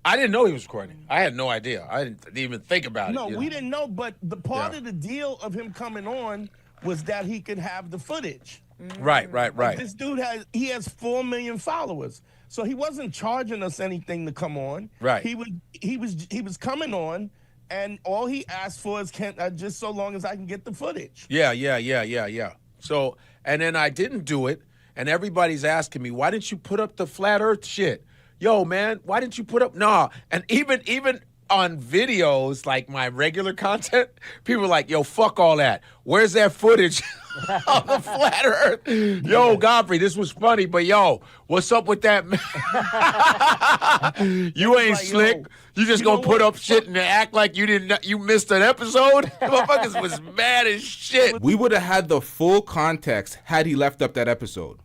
I didn't know he was recording. I had no idea. I didn't even think about it. No, you we know? didn't know, but the part Yeah. of the deal of him coming on was that he could have the footage. Right. This dude has 4 million followers. So he wasn't charging us anything to come on. Right. He was coming on, and all he asked for is just so long as I can get the footage. Yeah. So, and then I didn't do it, and everybody's asking me, "Why didn't you put up the flat Earth shit?" Yo, man, why didn't you put up? Nah, and even on videos like my regular content, people are like, "Yo, fuck all that. Where's that footage of the flat Earth?" Yo, Godfrey, this was funny, but yo, what's up with that? You ain't like, slick. yo, You just you gonna know put what? up shit and act like you missed an episode? Motherfuckers was mad as shit. We would have had the full context had he left up that episode.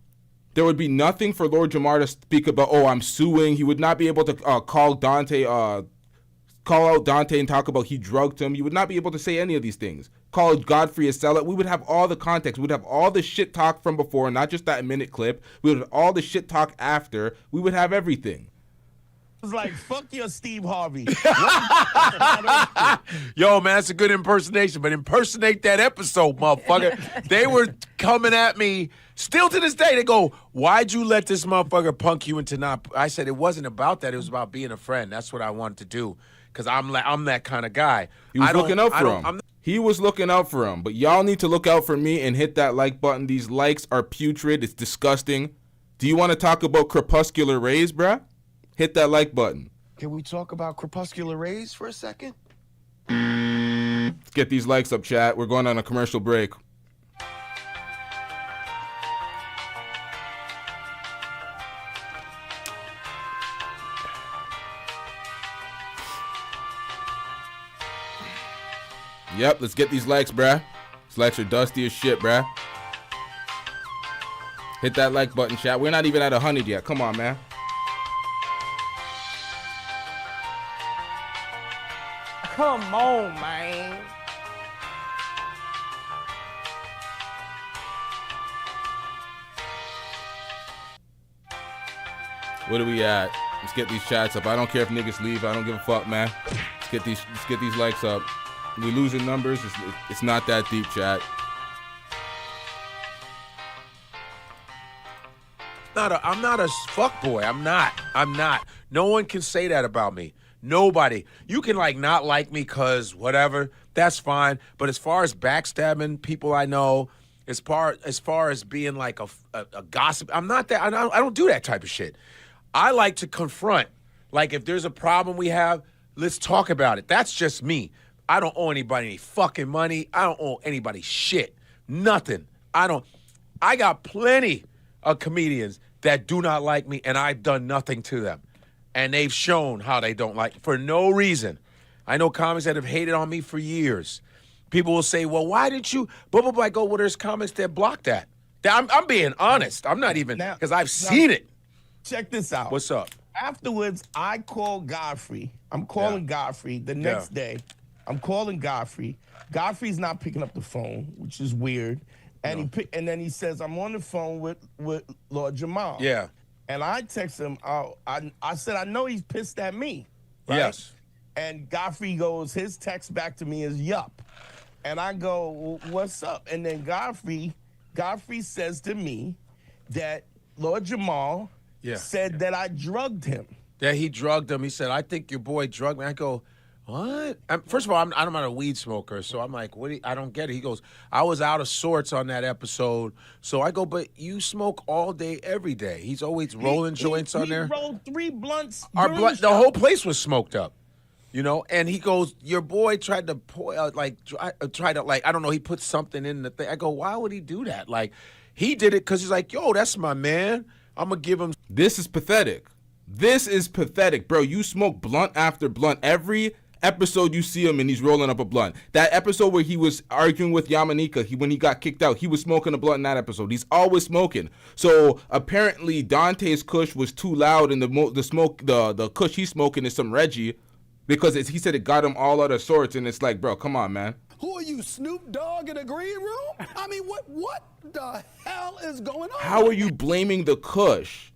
There would be nothing for Lord Jamar to speak about, "Oh, I'm suing." He would not be able to call out Dante and talk about he drugged him. You would not be able to say any of these things. Call Godfrey a sellout. We would have all the context. We would have all the shit talk from before, not just that minute clip. We would have all the shit talk after. We would have everything. It was like, fuck your Steve Harvey. Yo, man, that's a good impersonation, but impersonate that episode, motherfucker. They were coming at me. Still to this day, they go, "Why'd you let this motherfucker punk you into not?" I said, it wasn't about that. It was about being a friend. That's what I wanted to do because I'm that kind of guy. He was I don't- looking out I for don't- him. I'm He was looking out for him. But y'all need to look out for me and hit that like button. These likes are putrid. It's disgusting. Do you want to talk about crepuscular rays, bruh? Hit that like button. Can we talk about crepuscular rays for a second? Let's get these likes up, chat. We're going on a commercial break. Yep, let's get these likes, bruh. These likes are dusty as shit, bruh. Hit that like button, chat. We're not even at 100 yet. Come on, man. Come on, man. What are we at? Let's get these chats up. I don't care if niggas leave. I don't give a fuck, man. Let's get these likes up. We losing numbers. It's not that deep, chat. I'm not a fuck boy. I'm not. No one can say that about me. Nobody. You can not like me cause whatever. That's fine. But as far as backstabbing people I know, as far as being like a gossip, I'm not that. I don't do that type of shit. I like to confront. Like if there's a problem we have, let's talk about it. That's just me. I don't owe anybody any fucking money. I don't owe anybody shit. Nothing. I got plenty of comedians that do not like me, and I've done nothing to them. And they've shown how they don't like for no reason. I know comics that have hated on me for years. People will say, "Well, why didn't you?" Blah, blah, blah. I go, "Well, there's comics that block that. I'm being honest. I'm not even, because I've seen it. Check this out. What's up? Afterwards, I call Godfrey. I'm calling Godfrey the next day. I'm calling Godfrey. Godfrey's not picking up the phone, which is weird. And and then he says, I'm on the phone with Lord Jamar. Yeah. And I text him, I said, I know he's pissed at me. Right? Yes. And Godfrey goes, his text back to me is yup. And I go, well, what's up? And then Godfrey says to me that Lord Jamar said that I drugged him. Yeah, he drugged him. He said, I think your boy drugged me. I go, what? First of all, I'm not a weed smoker, so I'm like, I don't get it. He goes, I was out of sorts on that episode. So I go, but you smoke all day, every day. He's always rolling joints on there. He rolled 3 blunts. The whole place was smoked up, you know? And he goes, your boy tried to, I don't know, he put something in the thing. I go, why would he do that? Like, he did it because he's like, yo, that's my man. I'm going to give him. This is pathetic. This is pathetic, bro. You smoke blunt after blunt. Every episode you see him and he's rolling up a blunt. That episode where he was arguing with Yamanika, when he got kicked out, he was smoking a blunt in that episode. He's always smoking. So apparently Dante's kush was too loud, and the kush he's smoking is some Reggie, because he said it got him all out of sorts. And it's like, bro, come on, man. Who are you, Snoop Dogg in a green room? I mean, what the hell is going on? How are you blaming the kush?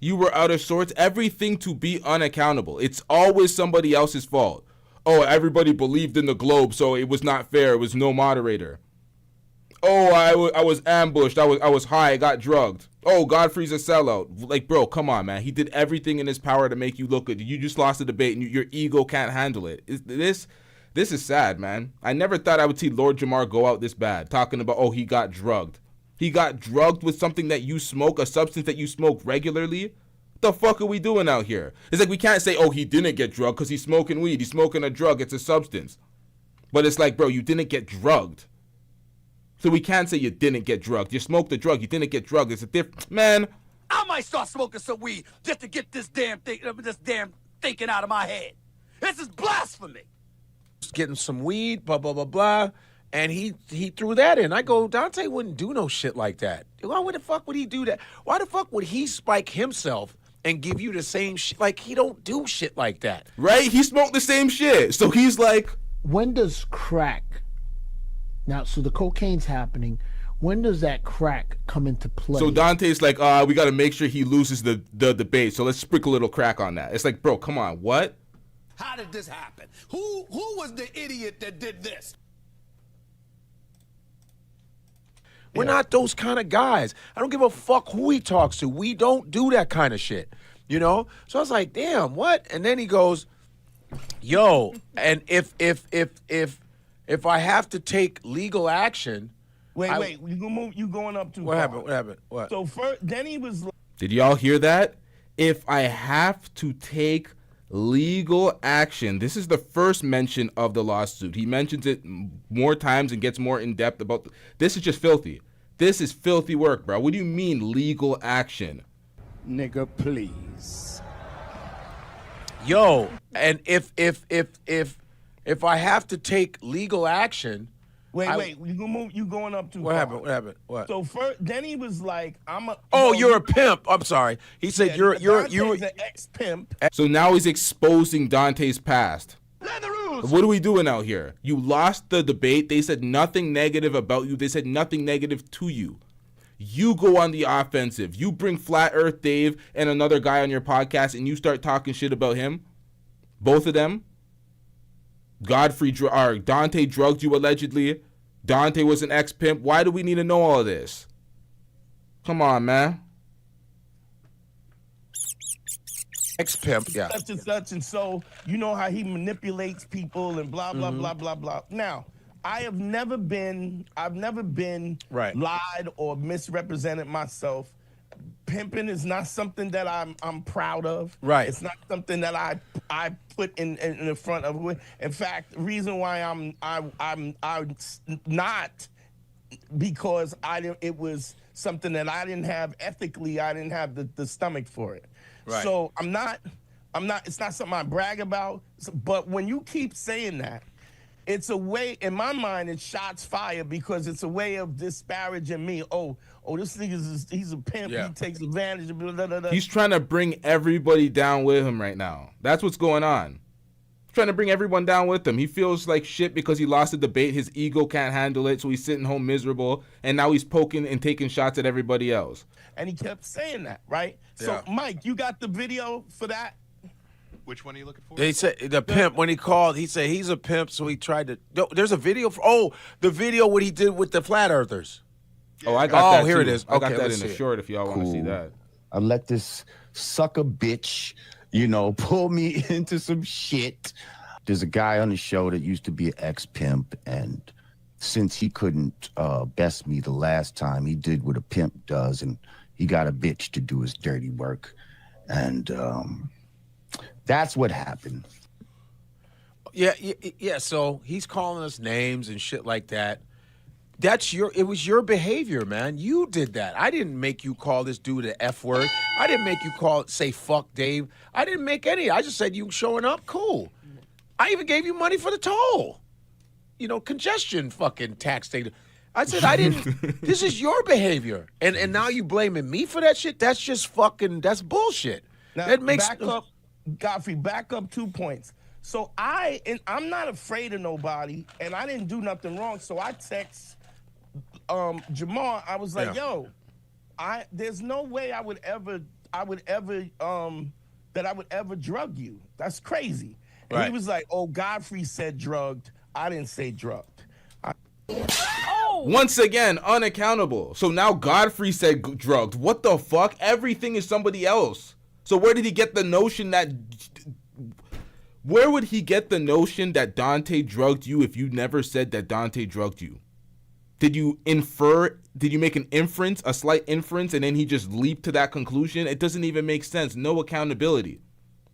You were out of sorts. Everything to be unaccountable. It's always somebody else's fault. Oh, everybody believed in the globe, so it was not fair. It was no moderator. Oh, I was ambushed. I was high. I got drugged. Oh, Godfrey's a sellout. Like, bro, come on, man. He did everything in his power to make you look good. You just lost the debate, and your ego can't handle it. This is sad, man. I never thought I would see Lord Jamar go out this bad, talking about, oh, he got drugged. He got drugged with something that you smoke, a substance that you smoke regularly? What the fuck are we doing out here? It's like we can't say, oh, he didn't get drugged because he's smoking weed. He's smoking a drug. It's a substance. But it's like, bro, you didn't get drugged. So we can't say you didn't get drugged. You smoked the drug. You didn't get drugged. It's a different... Man. I might start smoking some weed just to get this damn thinking out of my head. This is blasphemy. Just getting some weed, blah, blah, blah, blah. And he threw that in. I go, Dante wouldn't do no shit like that. Why the fuck would he do that? Why the fuck would he spike himself and give you the same shit? Like, he don't do shit like that. Right? He smoked the same shit. So he's like... When does crack... Now, so the cocaine's happening. When does that crack come into play? So Dante's like, we got to make sure he loses the debate. So let's sprinkle a little crack on that. It's like, bro, come on. What? How did this happen? Who was the idiot that did this? We're not those kind of guys. I don't give a fuck who he talks to. We don't do that kind of shit, you know? So I was like, damn, what? And then he goes, yo, and if I have to take legal action... Wait, you going up too far. What happened? What? So first, then he was... Did y'all hear that? If I have to take legal action. This is the first mention of the lawsuit. He mentions it more times and gets more in depth about this is just filthy. This is filthy work, bro. What do you mean legal action? Nigga, please. Yo, and if I have to take legal action... Wait, you going up too far. What happened? What? So first, then he was like, you're a pimp. I'm sorry. He said you're an ex-pimp. So now he's exposing Dante's past. What are we doing out here? You lost the debate. They said nothing negative about you. They said nothing negative to you. You go on the offensive. You bring Flat Earth Dave and another guy on your podcast and you start talking shit about him. Both of them. Dante drugged you allegedly. Dante was an ex-pimp. Why do we need to know all of this? Come on, man. Ex-pimp, yeah. Such and such, and so you know how he manipulates people and blah, blah, blah, blah, blah. Now, I've never been lied or misrepresented myself. Pimping is not something that I'm proud of. Right. It's not something that I put in the front of. In fact, the reason why I'm not, because it was something that I didn't have ethically. I didn't have the stomach for it. Right. So I'm not. It's not something I brag about. But when you keep saying that, it's a way, in my mind, it's shots fired because it's a way of disparaging me. Oh, this nigga he's a pimp. Yeah. He takes advantage of blah, blah, blah. He's trying to bring everybody down with him right now. That's what's going on. He's trying to bring everyone down with him. He feels like shit because he lost the debate. His ego can't handle it, so he's sitting home miserable, and now he's poking and taking shots at everybody else. And he kept saying that, right? So, Yeah. Mike, you got the video for that? Which one are you looking for? They said the pimp when he called, he said he's a pimp, so he tried to. There's a video for the video what he did with the flat earthers. Oh, I got that. Here too. it is. I got Okay, that let's in the see it. short if y'all want to see Cool. that. I let this sucker bitch, pull me into some shit. There's a guy on the show that used to be an ex-pimp, and since he couldn't best me the last time, he did what a pimp does, and he got a bitch to do his dirty work. And that's what happened. Yeah. So he's calling us names and shit like that. It was your behavior, man. You did that. I didn't make you call this dude an F word. I didn't make you say fuck Dave. I didn't make any. I just said you showing up, cool. I even gave you money for the toll. Congestion fucking tax thing. I said I didn't. This is your behavior, and now you blaming me for that shit. That's just that's bullshit. Now, That makes back up, Godfrey, back up 2 points. So I'm not afraid of nobody, and I didn't do nothing wrong. So I text Jamar. I was like, yo, there's no way I would ever drug you. That's crazy. And he was like, oh, Godfrey said drugged. I didn't say drugged. Once again, unaccountable. So now Godfrey said drugged. What the fuck? Everything is somebody else. So where did he get the notion that... Where would he get the notion that Dante drugged you if you never said that Dante drugged you? Did you infer? Did you make an inference, a slight inference, and then he just leaped to that conclusion? It doesn't even make sense. No accountability.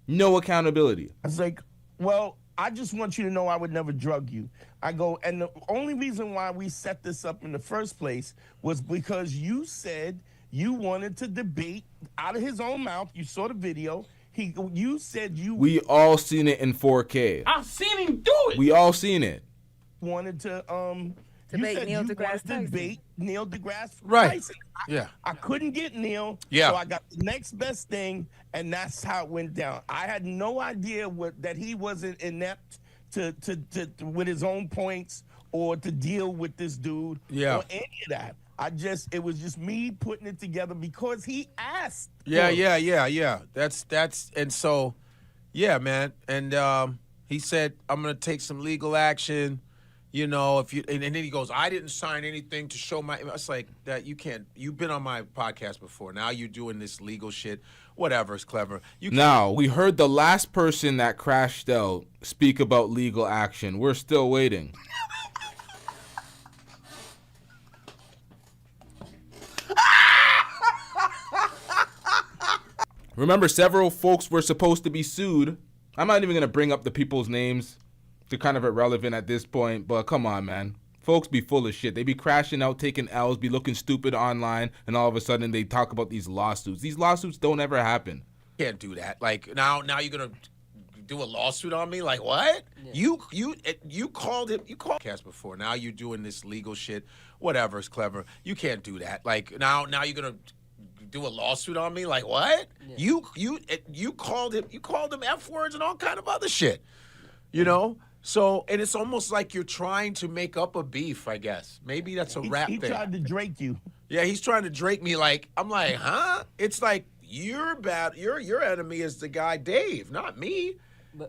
No accountability. I was like, well, I just want you to know I would never drug you. I go, and the only reason why we set this up in the first place was because you said you wanted to debate out of his own mouth. You saw the video. You said you... We all seen it in 4K. I've seen him do it. We all seen it. Wanted to debate you said Neil you deGrasse wanted to Tyson. debate Neil deGrasse Right. Tyson. Yeah. I couldn't get Neil, Yeah. so I got the next best thing, and that's how it went down. I had no idea that he wasn't inept to with his own points or to deal with this dude or any of that. It was just me putting it together because he asked. Yeah. That's and so, yeah, man. And he said, I'm gonna take some legal action. If you and then he goes, I didn't sign anything to show my. It's like that. You can't. You've been on my podcast before. Now you're doing this legal shit. Whatever, it's clever. Now, we heard the last person that crashed out speak about legal action. We're still waiting. Remember, several folks were supposed to be sued. I'm not even going to bring up the people's names. They're kind of irrelevant at this point, but come on, man. Folks be full of shit. They be crashing out, taking L's, be looking stupid online, and all of a sudden they talk about these lawsuits. These lawsuits don't ever happen. Can't do that. Like now you're gonna do a lawsuit on me? Like what? Yeah. You called him. You called podcast before. Now you're doing this legal shit. Whatever, it's clever. You can't do that. Like now you're gonna do a lawsuit on me? Like what? Yeah. You called him. You called him F words and all kind of other shit. So, and it's almost like you're trying to make up a beef, I guess. Maybe that's a rap thing. He tried to Drake you. Yeah, he's trying to Drake me like, I'm like, huh? It's like, you're bad. Your enemy is the guy Dave, not me.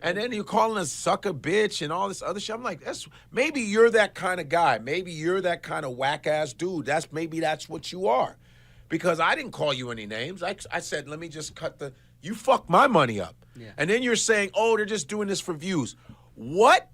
And then you're calling us sucker bitch and all this other shit. I'm like, maybe you're that kind of guy. Maybe you're that kind of whack-ass dude. Maybe that's what you are. Because I didn't call you any names. I said, let me just you fucked my money up. Yeah. And then you're saying, oh, they're just doing this for views. What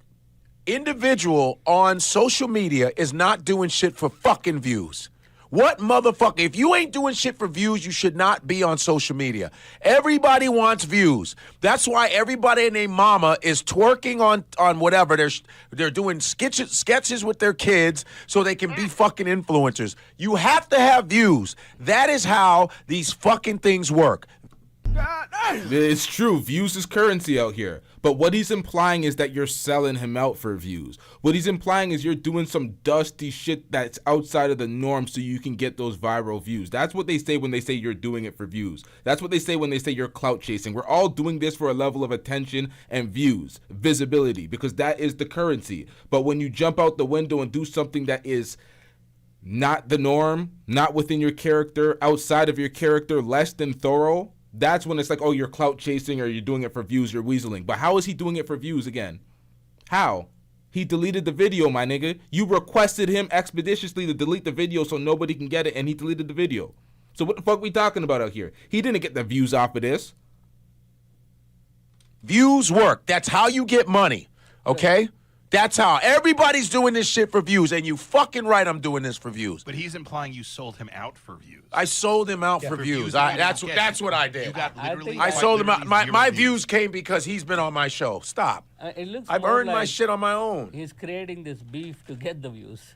individual on social media is not doing shit for fucking views? What motherfucker? If you ain't doing shit for views, you should not be on social media. Everybody wants views. That's why everybody and their mama is twerking on whatever. They're doing sketches with their kids so they can be fucking influencers. You have to have views. That is how these fucking things work. It's true. Views is currency out here. But what he's implying is that you're selling him out for views. What he's implying is you're doing some dusty shit that's outside of the norm so you can get those viral views. That's what they say when they say you're doing it for views. That's what they say when they say you're clout chasing. We're all doing this for a level of attention and views, visibility, because that is the currency. But when you jump out the window and do something that is not the norm, not within your character, outside of your character, less than thorough, that's when it's like, oh, you're clout chasing or you're doing it for views, you're weaseling. But how is he doing it for views again? How? He deleted the video, my nigga. You requested him expeditiously to delete the video so nobody can get it, and he deleted the video. So what the fuck we talking about out here? He didn't get the views off of this. Views work. That's how you get money, okay? That's how. Everybody's doing this shit for views, and you fucking right I'm doing this for views. But he's implying you sold him out for views. I sold him out for views. That's what I did. You got literally I sold him out. My views came because he's been on my show. Stop. It looks I've more earned my like shit on my own. He's creating this beef to get the views.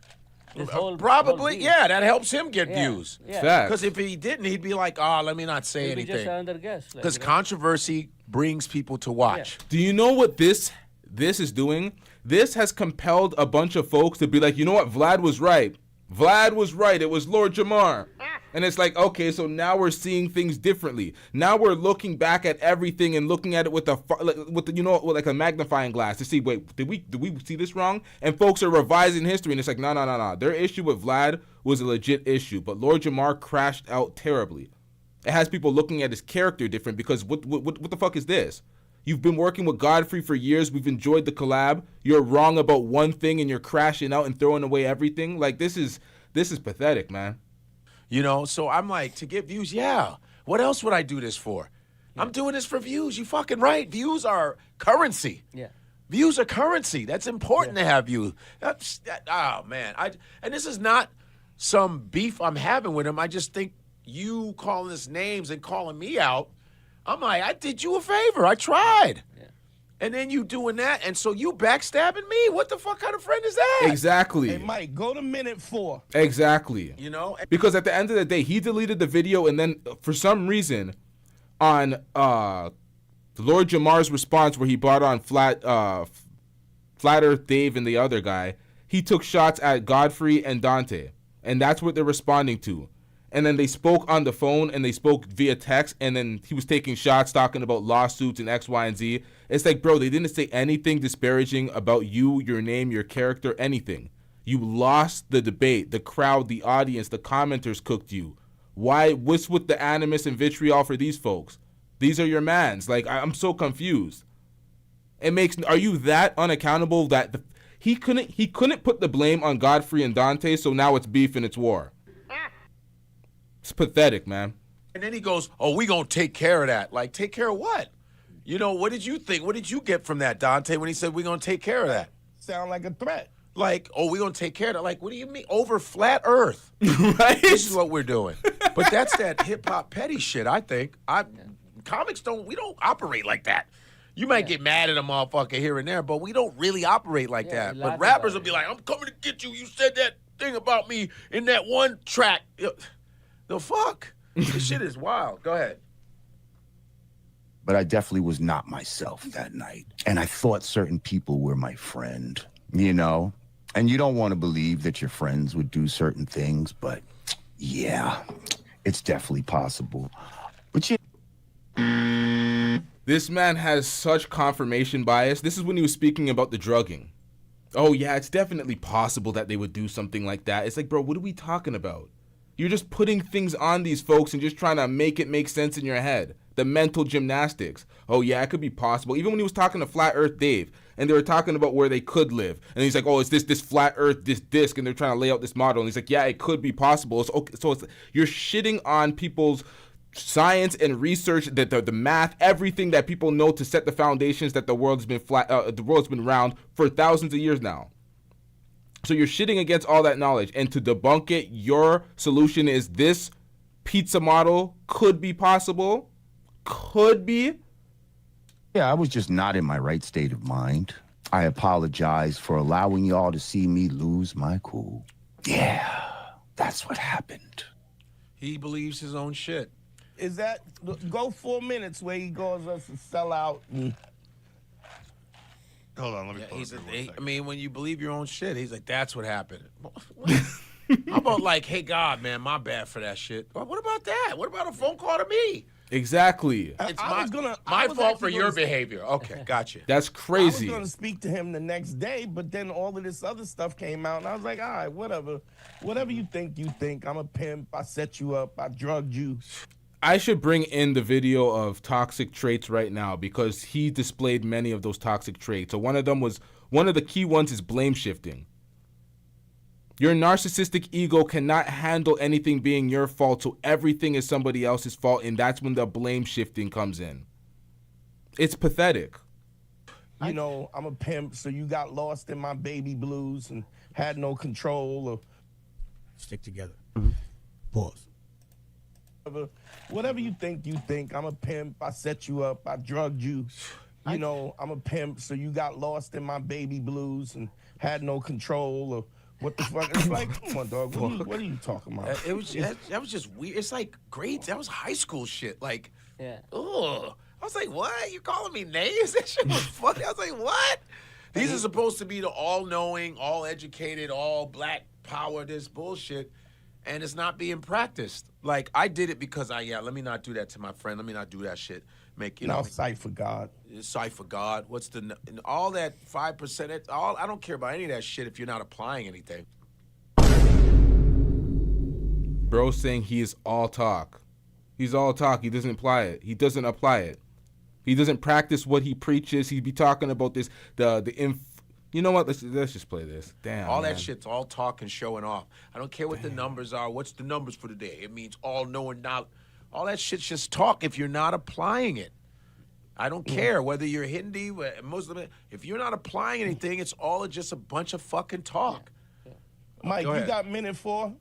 Probably, yeah, that helps him get views. Yeah. Because if he didn't, he'd be like, oh, let me not say Maybe anything. just another guess. Because controversy brings people to watch. Do you know what this is doing? This has compelled a bunch of folks to be like, you know what? Vlad was right. Vlad was right. It was Lord Jamar. And it's like, okay, so now we're seeing things differently. Now we're looking back at everything and looking at it with like a magnifying glass to see, wait, did we see this wrong? And folks are revising history, and it's like, no. Their issue with Vlad was a legit issue, but Lord Jamar crashed out terribly. It has people looking at his character different because what the fuck is this? You've been working with Godfrey for years. We've enjoyed the collab. You're wrong about one thing and you're crashing out and throwing away everything. Like, this is pathetic, man. You know, so I'm like, to get views, yeah. What else would I do this for? I'm doing this for views. You fucking right. Views are currency. Yeah. Views are currency. That's important to have views. Oh, man. And this is not some beef I'm having with him. I just think you calling us names and calling me out, I'm like, I did you a favor. I tried. Yeah. And then you doing that, and so you backstabbing me? What the fuck kind of friend is that? Exactly. Hey, Mike, go to minute 4. Exactly. You know? Because at the end of the day, he deleted the video, and then for some reason, on Lord Jamar's response where he brought on Flat Earth Dave and the other guy, he took shots at Godfrey and Dante. And that's what they're responding to. And then they spoke on the phone and they spoke via text, and then he was taking shots talking about lawsuits and X, Y, and Z. It's like, bro, they didn't say anything disparaging about you, your name, your character, anything. You lost the debate. The crowd, the audience, the commenters cooked you. Why? What's with the animus and vitriol for these folks? These are your mans. Like, I'm so confused. Are you that unaccountable that he couldn't put the blame on Godfrey and Dante, so now it's beef and it's war? It's pathetic, man. And then he goes, oh, we gonna take care of that. Like, take care of what? You know, what did you think? What did you get from that, Dante, when he said we gonna take care of that? Sound like a threat. Like, oh, we gonna take care of that. Like, what do you mean? Over flat earth. Right? This is what we're doing. But that's that hip-hop petty shit, I think. Comics we don't operate like that. You might get mad at a motherfucker here and there, but we don't really operate like that. But rappers will be like, I'm coming to get you. You said that thing about me in that one track. The fuck? This shit is wild. Go ahead. But I definitely was not myself that night. And I thought certain people were my friend, you know? And you don't want to believe that your friends would do certain things, but yeah, it's definitely possible. But This man has such confirmation bias. This is when he was speaking about the drugging. Oh yeah, it's definitely possible that they would do something like that. It's like, bro, what are we talking about? You're just putting things on these folks and just trying to make it make sense in your head. The mental gymnastics. Oh, yeah, it could be possible. Even when he was talking to Flat Earth Dave, and they were talking about where they could live. And he's like, oh, it's this Flat Earth, this disc, and they're trying to lay out this model. And he's like, yeah, it could be possible. It's okay. So you're shitting on people's science and research, the math, everything that people know to set the foundations that the world's been round for thousands of years now. So you're shitting against all that knowledge, and to debunk it, your solution is this pizza model could be possible. Could be. Yeah, I was just not in my right state of mind. I apologize for allowing y'all to see me lose my cool. Yeah, that's what happened. He believes his own shit. Is that go 4 minutes where he calls us to sell out? Hold on, let me. Yeah, pull he's it a, up here I mean, when you believe your own shit, he's like, that's what happened. How about like, hey God, man, my bad for that shit. Well, what about that? What about a phone call to me? Exactly. It's I my was fault for actually your gonna- behavior. Okay, gotcha. That's I was crazy. going to speak to him the next day, but then all of this other stuff came out, and I was like, all right, whatever. Whatever you think, you think. I'm a pimp. I set you up. I drugged you. I should bring in the video of toxic traits right now because he displayed many of those toxic traits. So one of the key ones is blame shifting. Your narcissistic ego cannot handle anything being your fault, so everything is somebody else's fault, and that's when the blame shifting comes in. It's pathetic. You know, I'm a pimp, so you got lost in my baby blues and had no control of. Stick together. Pause. Whatever you think, you think. I'm a pimp. I set you up. I drugged you. You know, I'm a pimp, so you got lost in my baby blues and had no control of what the fuck. It's like, come on, dog. What are you talking about? That was just weird. It's like grades. That was high school shit. Like, Yeah. ugh. I was like, what? You calling me names? That shit was funny. I was like, what? These are supposed to be the all-knowing, all-educated, all-black power, this bullshit, and it's not being practiced. Like, I did it because let me not do that to my friend. Let me not do that shit. Sight for God. Sight for God. What's and all that 5%? I don't care about any of that shit if you're not applying anything. Bro saying he is all talk. He's all talk. He doesn't apply it. He doesn't apply it. He doesn't practice what he preaches. He'd be talking about this, you know what? Let's just play this. Damn. All man. that shit's all talk and showing off. I don't care what the numbers are. What's the numbers for today? It means all knowing now. All that shit's just talk if you're not applying it. I don't care whether you're Hindi, Muslim. If you're not applying anything, it's all just a bunch of fucking talk. Mike, Go you ahead. got minute 4?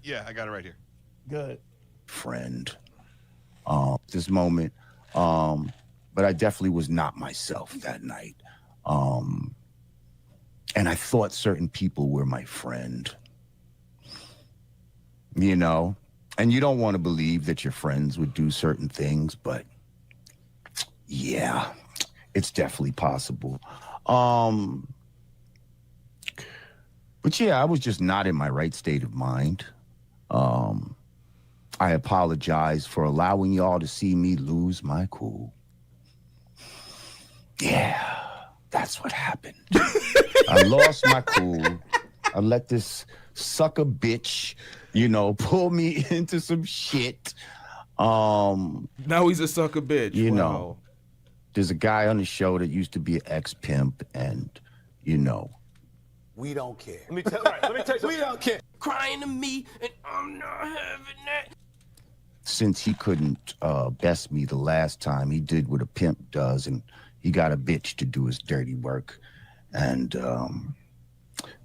Yeah, I got it right here. Good. Friend. This moment. But I definitely was not myself that night. And I thought certain people were my friend. You know? And you don't want to believe that your friends would do certain things, but yeah, it's definitely possible. But yeah, I was just not in my right state of mind. I apologize for allowing y'all to see me lose my cool. Yeah, that's what happened. I lost my cool. I let this sucker bitch, pull me into some shit. Now he's a sucker bitch. You Wow. know, there's a guy on the show that used to be an ex-pimp, and, We don't care. Let me tell you, we don't care. Crying to me, and I'm not having that. since he couldn't best me the last time, he did what a pimp does, and he got a bitch to do his dirty work. And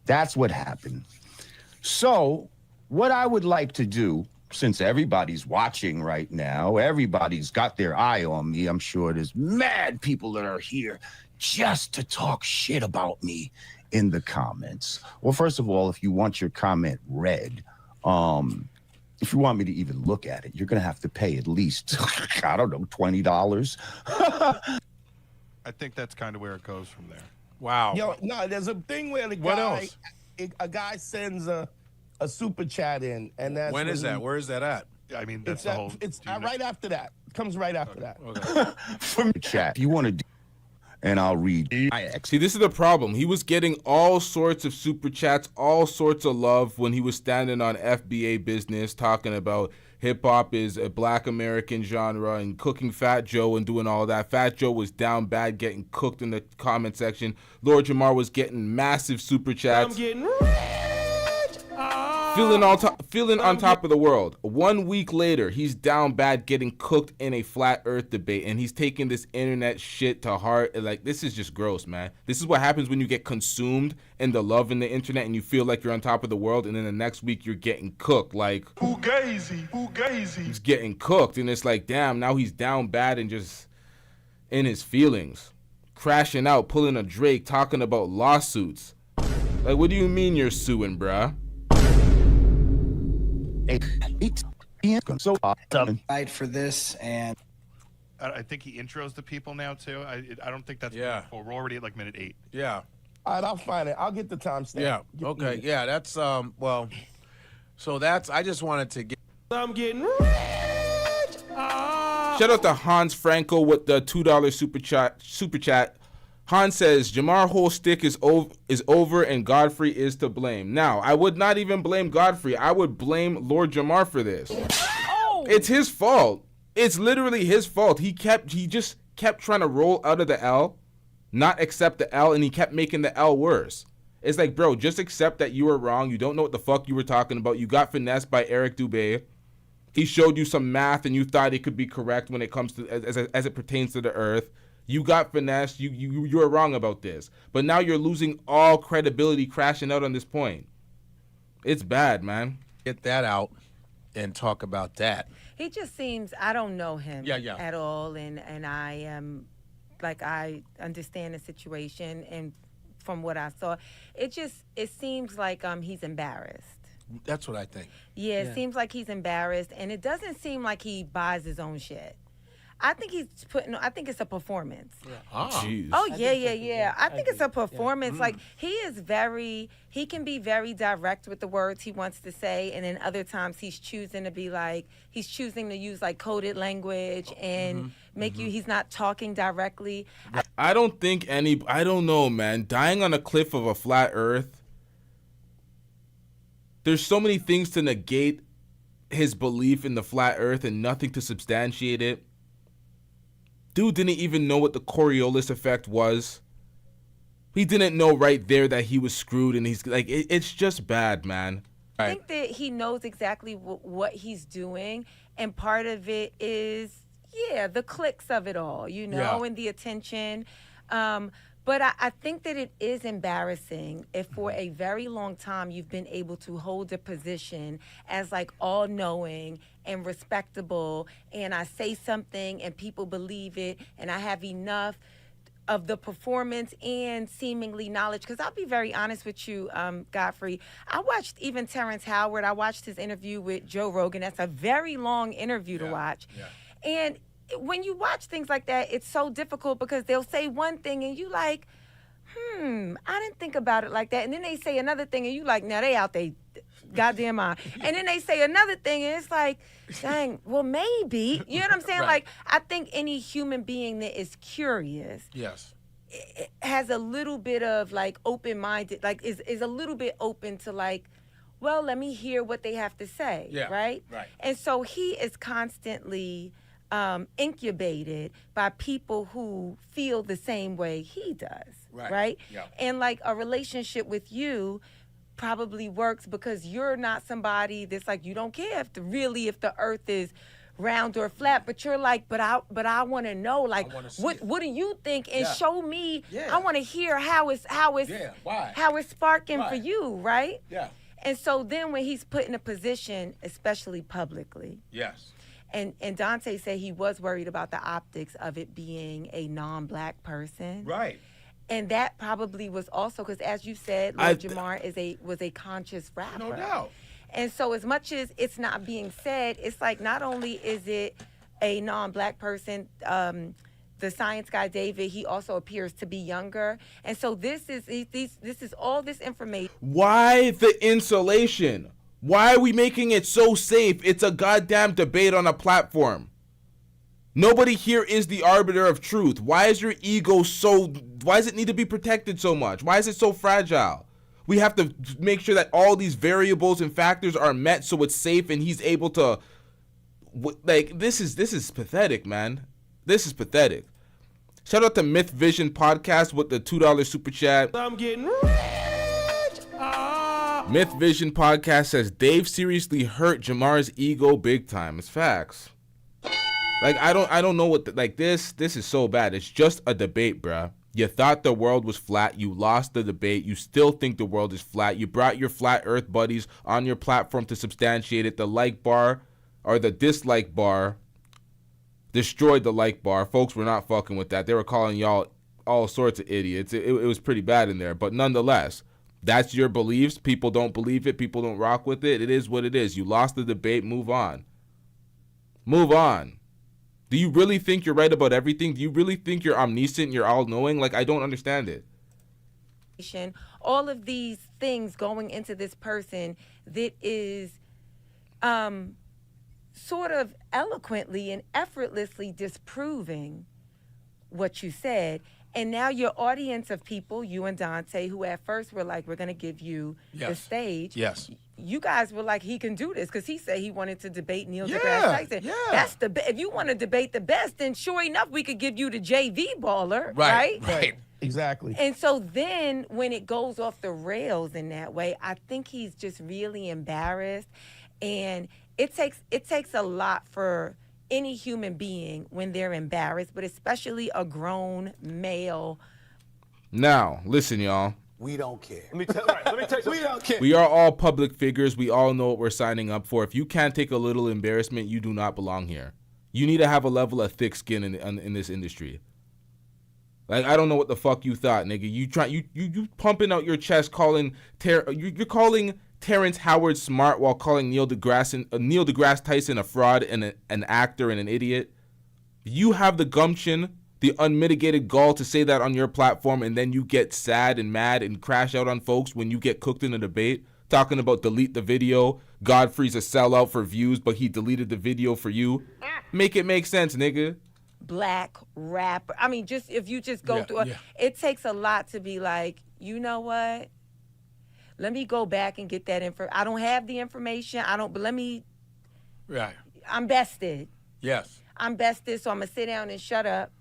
that's what happened. So what I would like to do, since everybody's watching right now, everybody's got their eye on me, I'm sure there's mad people that are here just to talk shit about me in the comments. Well, first of all, if you want your comment read, if you want me to even look at it, you're going to have to pay at least, I don't know, $20. I think that's kind of where it goes from there. Wow. Yo, no, there's a thing where a guy sends a super chat in, and that's When is that? Where is that at? I mean, It's right after that. It comes right after that. From the chat, if you want to do, and I'll read. See, this is the problem. He was getting all sorts of super chats, all sorts of love when he was standing on FBA Business talking about hip-hop is a black American genre and cooking Fat Joe and doing all that. Fat Joe was down bad, getting cooked in the comment section. Lord Jamar was getting massive super chats. I'm getting rich. Feeling on top of the world. 1 week later, he's down bad, getting cooked in a flat earth debate, and he's taking this internet shit to heart. And like, this is just gross, man. This is what happens when you get consumed in the love in the internet and you feel like you're on top of the world, and then the next week you're getting cooked. Like, Fugazi. He's getting cooked, and it's like, damn, now he's down bad and just in his feelings. Crashing out, pulling a Drake, talking about lawsuits. Like, what do you mean you're suing, bruh? Fight for this, and I think he intros the people now too. I don't think that's full. We're already at like minute 8. Yeah. All right, I'll find it. I'll get the timestamp. Yeah. Okay. Yeah. That's well. So that's. I just wanted to get. I'm getting rich. Shout out to Hans Franco with the $2 super chat. Hans says Jamar whole stick is over and Godfrey is to blame. Now, I would not even blame Godfrey. I would blame Lord Jamar for this. Oh! It's his fault. It's literally his fault. He just kept trying to roll out of the L, not accept the L, and he kept making the L worse. It's like, bro, just accept that you were wrong. You don't know what the fuck you were talking about. You got finessed by Eric Dubé. He showed you some math and you thought it could be correct when it comes to as it pertains to the earth. You got finessed. You were wrong about this. But now you're losing all credibility, crashing out on this point. It's bad, man. Get that out and talk about that. He just seems, I don't know him at all, and I am, like, I understand the situation, and from what I saw, it seems like he's embarrassed. That's what I think. Yeah, it seems like he's embarrassed, and it doesn't seem like he buys his own shit. I think I think it's a performance. Yeah. Oh, oh yeah. I think it's a performance. Like he can be very direct with the words he wants to say, and then other times he's choosing to use like coded language and make he's not talking directly. I don't know, man. Dying on a cliff of a flat earth. There's so many things to negate his belief in the flat earth and nothing to substantiate it. Dude didn't even know what the Coriolis effect was. He didn't know right there that he was screwed, and he's like, it's just bad, man. I think that he knows exactly what he's doing, and part of it is, the clicks of it all, and the attention. But I think that it is embarrassing if for a very long time you've been able to hold a position as like all-knowing and respectable, and I say something and people believe it, and I have enough of the performance and seemingly knowledge. Because I'll be very honest with you, Godfrey, I watched even Terrence Howard, I watched his interview with Joe Rogan. That's a very long interview to watch. Yeah. And when you watch things like that, it's so difficult because they'll say one thing and you like, I didn't think about it like that. And then they say another thing and you like, now they out they goddamn mind. And then they say another thing and it's like, dang, well, maybe. You know what I'm saying? Right. Like, I think any human being that is curious it has a little bit of like open-minded, like is a little bit open to like, well, let me hear what they have to say, right? Right. And so he is constantly incubated by people who feel the same way he does, right? Yeah. And like a relationship with you probably works because you're not somebody that's like, you don't care if the earth is round or flat, but you're like, but I want to know, like, what do you think, and show me. I want to hear how it's sparking for you, right? Yeah. And so then when he's put in a position, especially publicly, and Dante said he was worried about the optics of it being a non-black person. Right. And that probably was also because, as you said, Lord Jamar was a conscious rapper. No doubt. And so as much as it's not being said, it's like not only is it a non-black person, the science guy, David, he also appears to be younger. And so this is all this information. Why the insulation? Why are we making it so safe? It's a goddamn debate on a platform. Nobody here is the arbiter of truth. Why is your ego why does it need to be protected so much? Why is it so fragile? We have to make sure that all these variables and factors are met so it's safe and he's able to, like, this is pathetic, man. This is pathetic. Shout out to Myth Vision Podcast with the $2 super chat. I'm getting rich. Myth Vision Podcast says Dave seriously hurt Jamar's ego big time. It's facts. Like, I don't know what this is so bad. It's just a debate, bruh. You thought the world was flat. You lost the debate. You still think the world is flat. You brought your flat earth buddies on your platform to substantiate it. The like bar or the dislike bar destroyed the like bar. Folks were not fucking with that. They were calling y'all all sorts of idiots. It was pretty bad in there. But nonetheless, that's your beliefs. People don't believe it. People don't rock with it. It is what it is. You lost the debate. Move on. Move on. Do you really think you're right about everything? Do you really think you're omniscient, you're all-knowing? Like, I don't understand it. All of these things going into this person that is sort of eloquently and effortlessly disproving what you said. And now your audience of people, you and Dante, who at first were like, we're going to give you the stage. Yes. You guys were like, he can do this because he said he wanted to debate Neil deGrasse Tyson. Yeah. That's if you want to debate the best, then sure enough, we could give you the JV baller, right? Right. Exactly. And so then when it goes off the rails in that way, I think he's just really embarrassed. And it takes a lot for any human being when they're embarrassed, but especially a grown male. Now, listen, y'all. We don't care. Let me tell you, we don't care. We are all public figures. We all know what we're signing up for. If you can't take a little embarrassment, you do not belong here. You need to have a level of thick skin in this industry. Like, I don't know what the fuck you thought, nigga. You pumping out your chest, you're calling Terrence Howard smart while calling Neil deGrasse Tyson a fraud and an actor and an idiot. You have the gumption, the unmitigated gall to say that on your platform, and then you get sad and mad and crash out on folks when you get cooked in a debate, talking about delete the video. Godfrey's a sellout for views, but he deleted the video for you. Make it make sense, nigga. Black rapper. I mean, just if you just go through it takes a lot to be like, you know what? Let me go back and get that info. I don't have the information. But let me. Right. I'm bested. Yes. I'm bested, so I'm gonna sit down and shut up,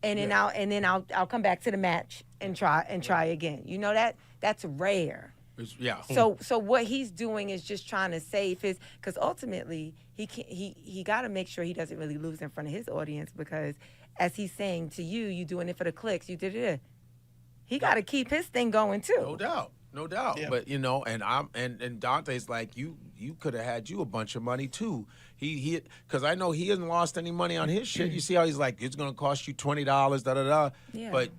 and then I'll come back to the match and try again. You know that's rare. Yeah. So what he's doing is just trying to save his, because ultimately he got to make sure he doesn't really lose in front of his audience, because as he's saying to you, you doing it for the clicks, you did it. He got to keep his thing going too. No doubt. Yeah. But and Dante's like, you could have had you a bunch of money too. He because I know he hasn't lost any money on his shit. You see how he's like, it's gonna cost you $20, Yeah. But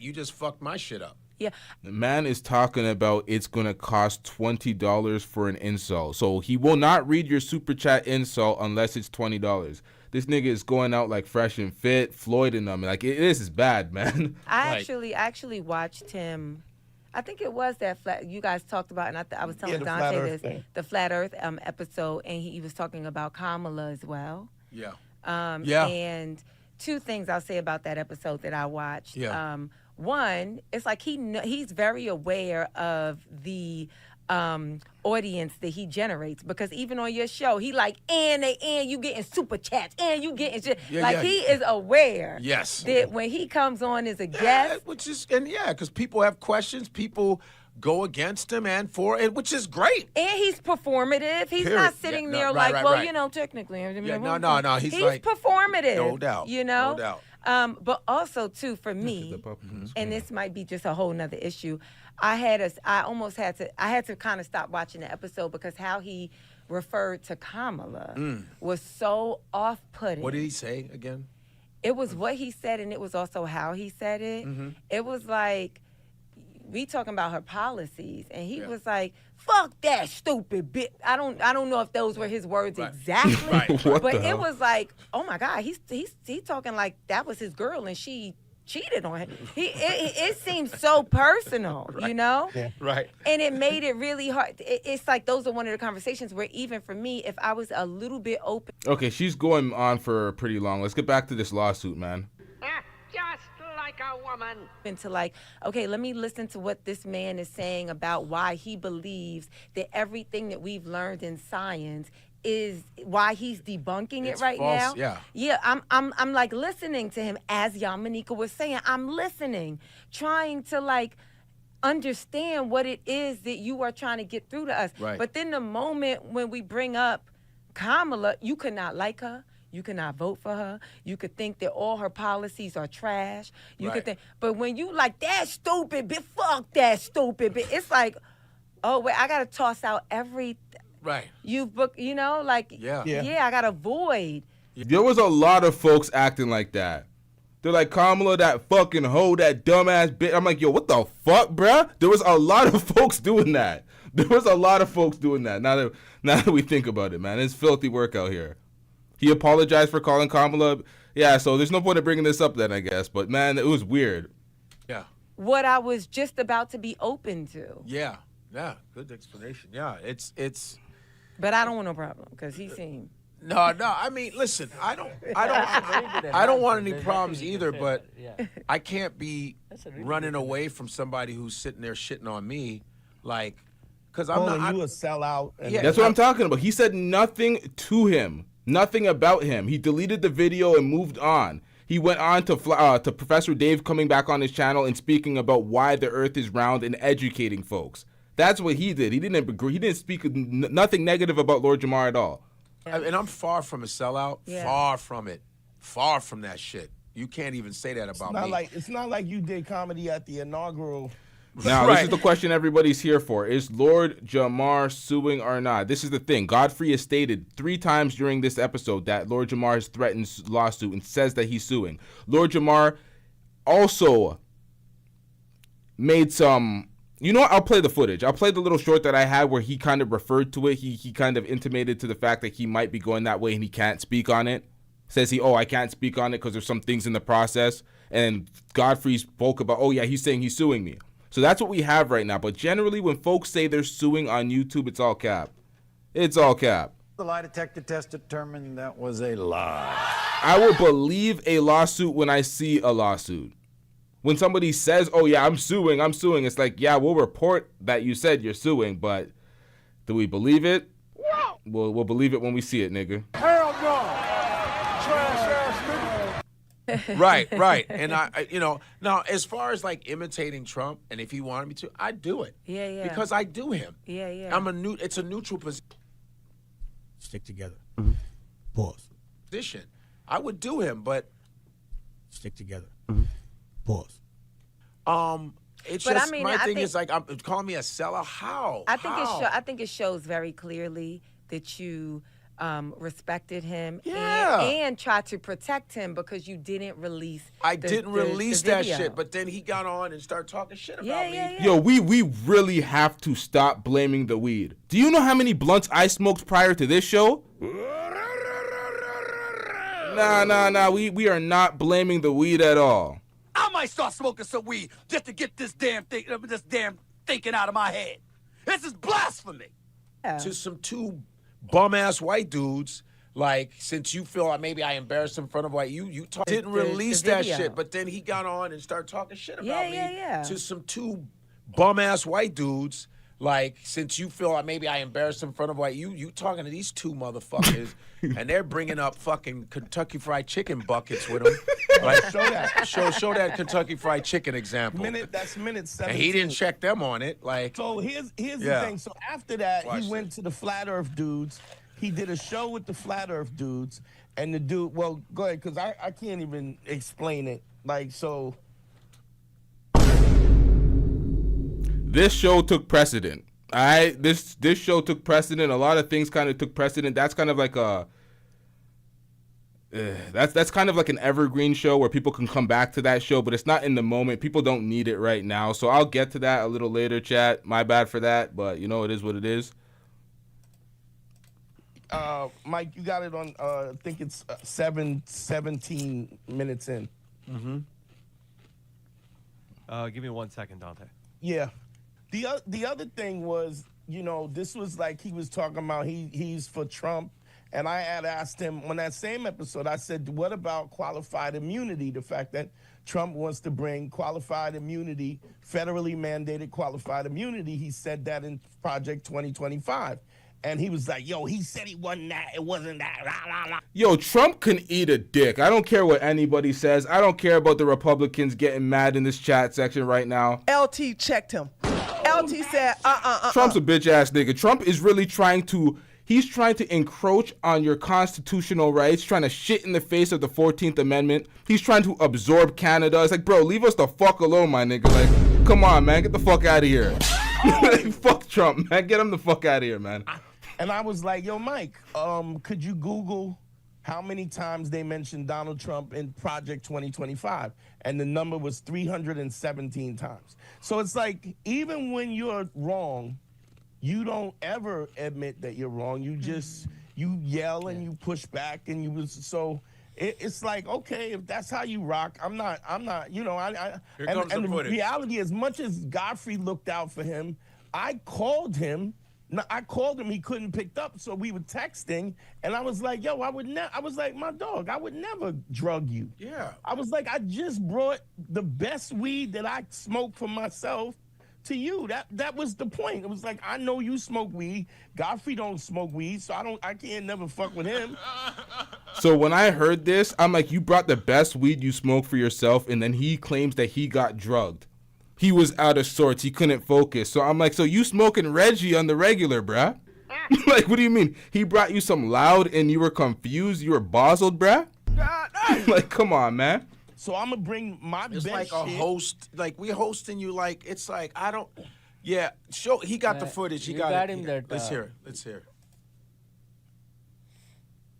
you just fucked my shit up. Yeah. The man is talking about it's going to cost $20 for an insult. So he will not read your super chat insult unless it's $20. This nigga is going out like fresh and fit, Floyd and them. Like, this is bad, man. I actually watched him. I think it was that you guys talked about, and I was telling Dante this, the Flat Earth episode, and he was talking about Kamala as well. Yeah. And two things I'll say about that episode that I watched. Yeah. One, it's like he's very aware of the audience that he generates, because even on your show, he like, and you getting super chats, and you getting shit. He is aware. Yes. That when he comes on as a guest, because people have questions, people go against him and for it, which is great. And he's performative. He's not sitting there technically. No. He's like performative. No doubt. You know? No doubt. But also too, for me, and this might be just a whole nother issue, I had to kind of stop watching the episode, because how he referred to Kamala was so off-putting. What did he say again? It was what he said, and it was also how he said it. Mm-hmm. It was like, we talking about her policies, and he was like, "Fuck that stupid bitch." I don't know if those were his words exactly, but it was like, oh my God, he's talking like that was his girl and she cheated on him. It seems so personal, you know? Yeah. Right. And it made it really hard. It's like those are one of the conversations where even for me, if I was a little bit open. Okay, she's going on for pretty long. Let's get back to this lawsuit, man. Just like a woman. Into like, okay, let me listen to what this man is saying about why he believes that everything that we've learned in science is why he's debunking it right false, now. Yeah, I'm like listening to him, as Yamanika was saying. I'm listening, trying to like understand what it is that you are trying to get through to us. Right. But then the moment when we bring up Kamala, you could not like her. You cannot vote for her. You could think that all her policies are trash. You could think, but when you like that stupid bitch, fuck that stupid bitch. It's like, oh wait, I gotta toss out everything. Right. You've booked, you know, like yeah, I gotta avoid. There was a lot of folks acting like that. They're like, Kamala, that fucking hoe, that dumbass bitch. I'm like, yo, what the fuck, bruh? There was a lot of folks doing that. Now that we think about it, man, it's filthy work out here. He apologized for calling Kamala. Yeah, so there's no point in bringing this up then, I guess. But, man, it was weird. Yeah. What I was just about to be open to. Yeah. Yeah. Good explanation. Yeah. It's. But I don't want no problem because he seemed. No. I mean, listen. I don't want any problems either. But I can't be running away from somebody who's sitting there shitting on me, like, because I'm not. You a sellout. Yeah, that's what I'm talking about. He said nothing to him, nothing about him. He deleted the video and moved on. He went on to Professor Dave coming back on his channel and speaking about why the Earth is round and educating folks. That's what he did. He didn't agree. He didn't speak nothing negative about Lord Jamar at all. And I'm far from a sellout. Yeah. Far from it. Far from that shit. You can't even say that about me. It's not like you did comedy at the inaugural. Now, This is the question everybody's here for. Is Lord Jamar suing or not? This is the thing. Godfrey has stated 3 times during this episode that Lord Jamar has threatened lawsuit and says that he's suing. Lord Jamar also made some... You know what? I'll play the footage. I'll play the little short that I had where he kind of referred to it. He kind of intimated to the fact that he might be going that way and he can't speak on it. Says I can't speak on it because there's some things in the process. And Godfrey spoke about, he's saying he's suing me. So that's what we have right now. But generally, when folks say they're suing on YouTube, it's all cap. It's all cap. The lie detector test determined that was a lie. I will believe a lawsuit when I see a lawsuit. When somebody says, I'm suing, it's like, yeah, we'll report that you said you're suing, but do we believe it? We'll believe it when we see it, nigga. Hell no! Trash ass nigga. Right. And I now as far as like imitating Trump, and if he wanted me to, I'd do it. Yeah. Because I do him. Yeah. It's a neutral Stick together. Mm-hmm. Pause. position. I would do him, but stick together. Mm-hmm. Pause. It's But just I mean, my I thing think- is like, I'm calling me a seller. How? I think How? I think it shows very clearly that you respected him and tried to protect him because you didn't release. I didn't release that video. shit, but then he got on and started talking shit about me. Yeah. Yo, we really have to stop blaming the weed. Do you know how many blunts I smoked prior to this show? Nah. We are not blaming the weed at all. I might start smoking some weed just to get this damn thinking out of my head. This is blasphemy. To some two bum-ass white dudes, like, since you feel like maybe I embarrassed him in front of white, you didn't release the that video. shit, but then he got on and started talking shit about me Yeah. to some two bum-ass white dudes, like, since you feel like maybe I embarrassed him in front of white, you talking to these two motherfuckers, and they're bringing up fucking Kentucky Fried Chicken buckets with them. Like, show that Kentucky Fried Chicken example. That's minute 17. And he didn't check them on it. Like, So here's the thing. So after that, he went to the Flat Earth dudes. He did a show with the Flat Earth dudes, and the dude. Well, go ahead, because I can't even explain it. Like, so. This show took precedent. This show took precedent. A lot of things kind of took precedent. That's kind of like a that's kind of like an evergreen show where people can come back to that show, but it's not in the moment. People don't need it right now. So I'll get to that a little later, chat. My bad for that, but you know, it is what it is. Mike, you got it on. I think it's 17 minutes in. Mm-hmm. Give me 1 second, Dante. Yeah. The other thing was, this was like he was talking about he's for Trump. And I had asked him on that same episode, I said, what about qualified immunity? The fact that Trump wants to bring qualified immunity, federally mandated qualified immunity. He said that in Project 2025. And he was like, yo, he said he wasn't that. It wasn't that. Rah, rah, rah. Yo, Trump can eat a dick. I don't care what anybody says. I don't care about the Republicans getting mad in this chat section right now. LT checked him. LT said, Trump's a bitch ass nigga. Trump is really trying to encroach on your constitutional rights, trying to shit in the face of the 14th Amendment. He's trying to absorb Canada. It's like, bro, leave us the fuck alone, my nigga. Like, come on, man. Get the fuck out of here. Fuck Trump, man. Get him the fuck out of here, man. And I was like, yo, Mike, could you Google how many times they mentioned Donald Trump in Project 2025? And the number was 317 times. So it's like, even when you're wrong, you don't ever admit that you're wrong. You just, you yell and you push back and you was so. It's like, okay, if that's how you rock, I'm not, you know, Here and, comes and the the footage. reality, as much as Godfrey looked out for him, I called him, he couldn't pick up, so we were texting, and I was like, yo, I was like, my dog, I would never drug you. Yeah. I was like, I just brought the best weed that I smoke for myself to you. That was the point. It was like, I know you smoke weed. Godfrey don't smoke weed, so I can't never fuck with him. So when I heard this, I'm like, you brought the best weed you smoke for yourself, and then he claims that he got drugged. He was out of sorts. He couldn't focus. So I'm like, so you smoking Reggie on the regular, bruh? Like, what do you mean? He brought you some loud and you were confused? You were bozzled, bruh? Like, come on, man. So I'm gonna bring my It's best like a shit. host, like we hosting you. Like it's like I don't. Yeah, show. He got the footage. He you got, got it. him that, Let's hear it. Let's hear it.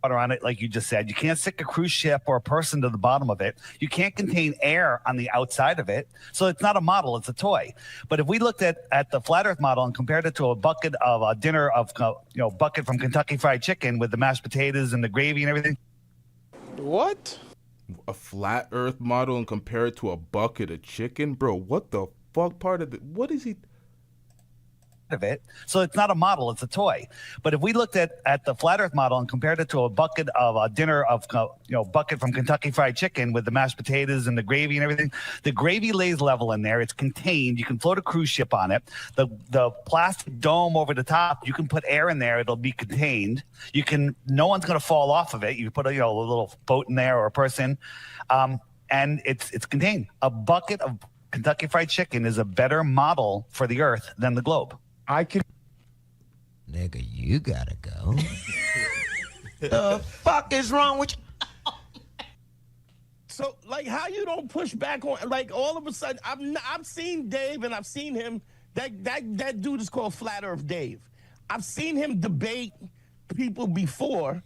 Water on it, like you just said. You can't stick a cruise ship or a person to the bottom of it. You can't contain air on the outside of it. So it's not a model, it's a toy. But if we looked at the flat earth model and compared it to a bucket of a dinner of, bucket from Kentucky Fried Chicken with the mashed potatoes and the gravy and everything. What? A flat earth model and compare it to a bucket of chicken? Bro, what the fuck part of it? What is he? Of it. So it's not a model, it's a toy. But if we looked at the flat earth model and compared it to a bucket of a dinner of, bucket from Kentucky Fried Chicken with the mashed potatoes and the gravy and everything, the gravy lays level in there. It's contained. You can float a cruise ship on it. The plastic dome over the top, you can put air in there. It'll be contained. No one's going to fall off of it. You put a little boat in there or a person, and it's contained. A bucket of Kentucky Fried Chicken is a better model for the earth than the globe. I can. Nigga, you gotta go. The fuck is wrong with you? So, like, how you don't push back on? Like, all of a sudden, I've seen Dave and I've seen him. That dude is called Flat Earth Dave. I've seen him debate people before.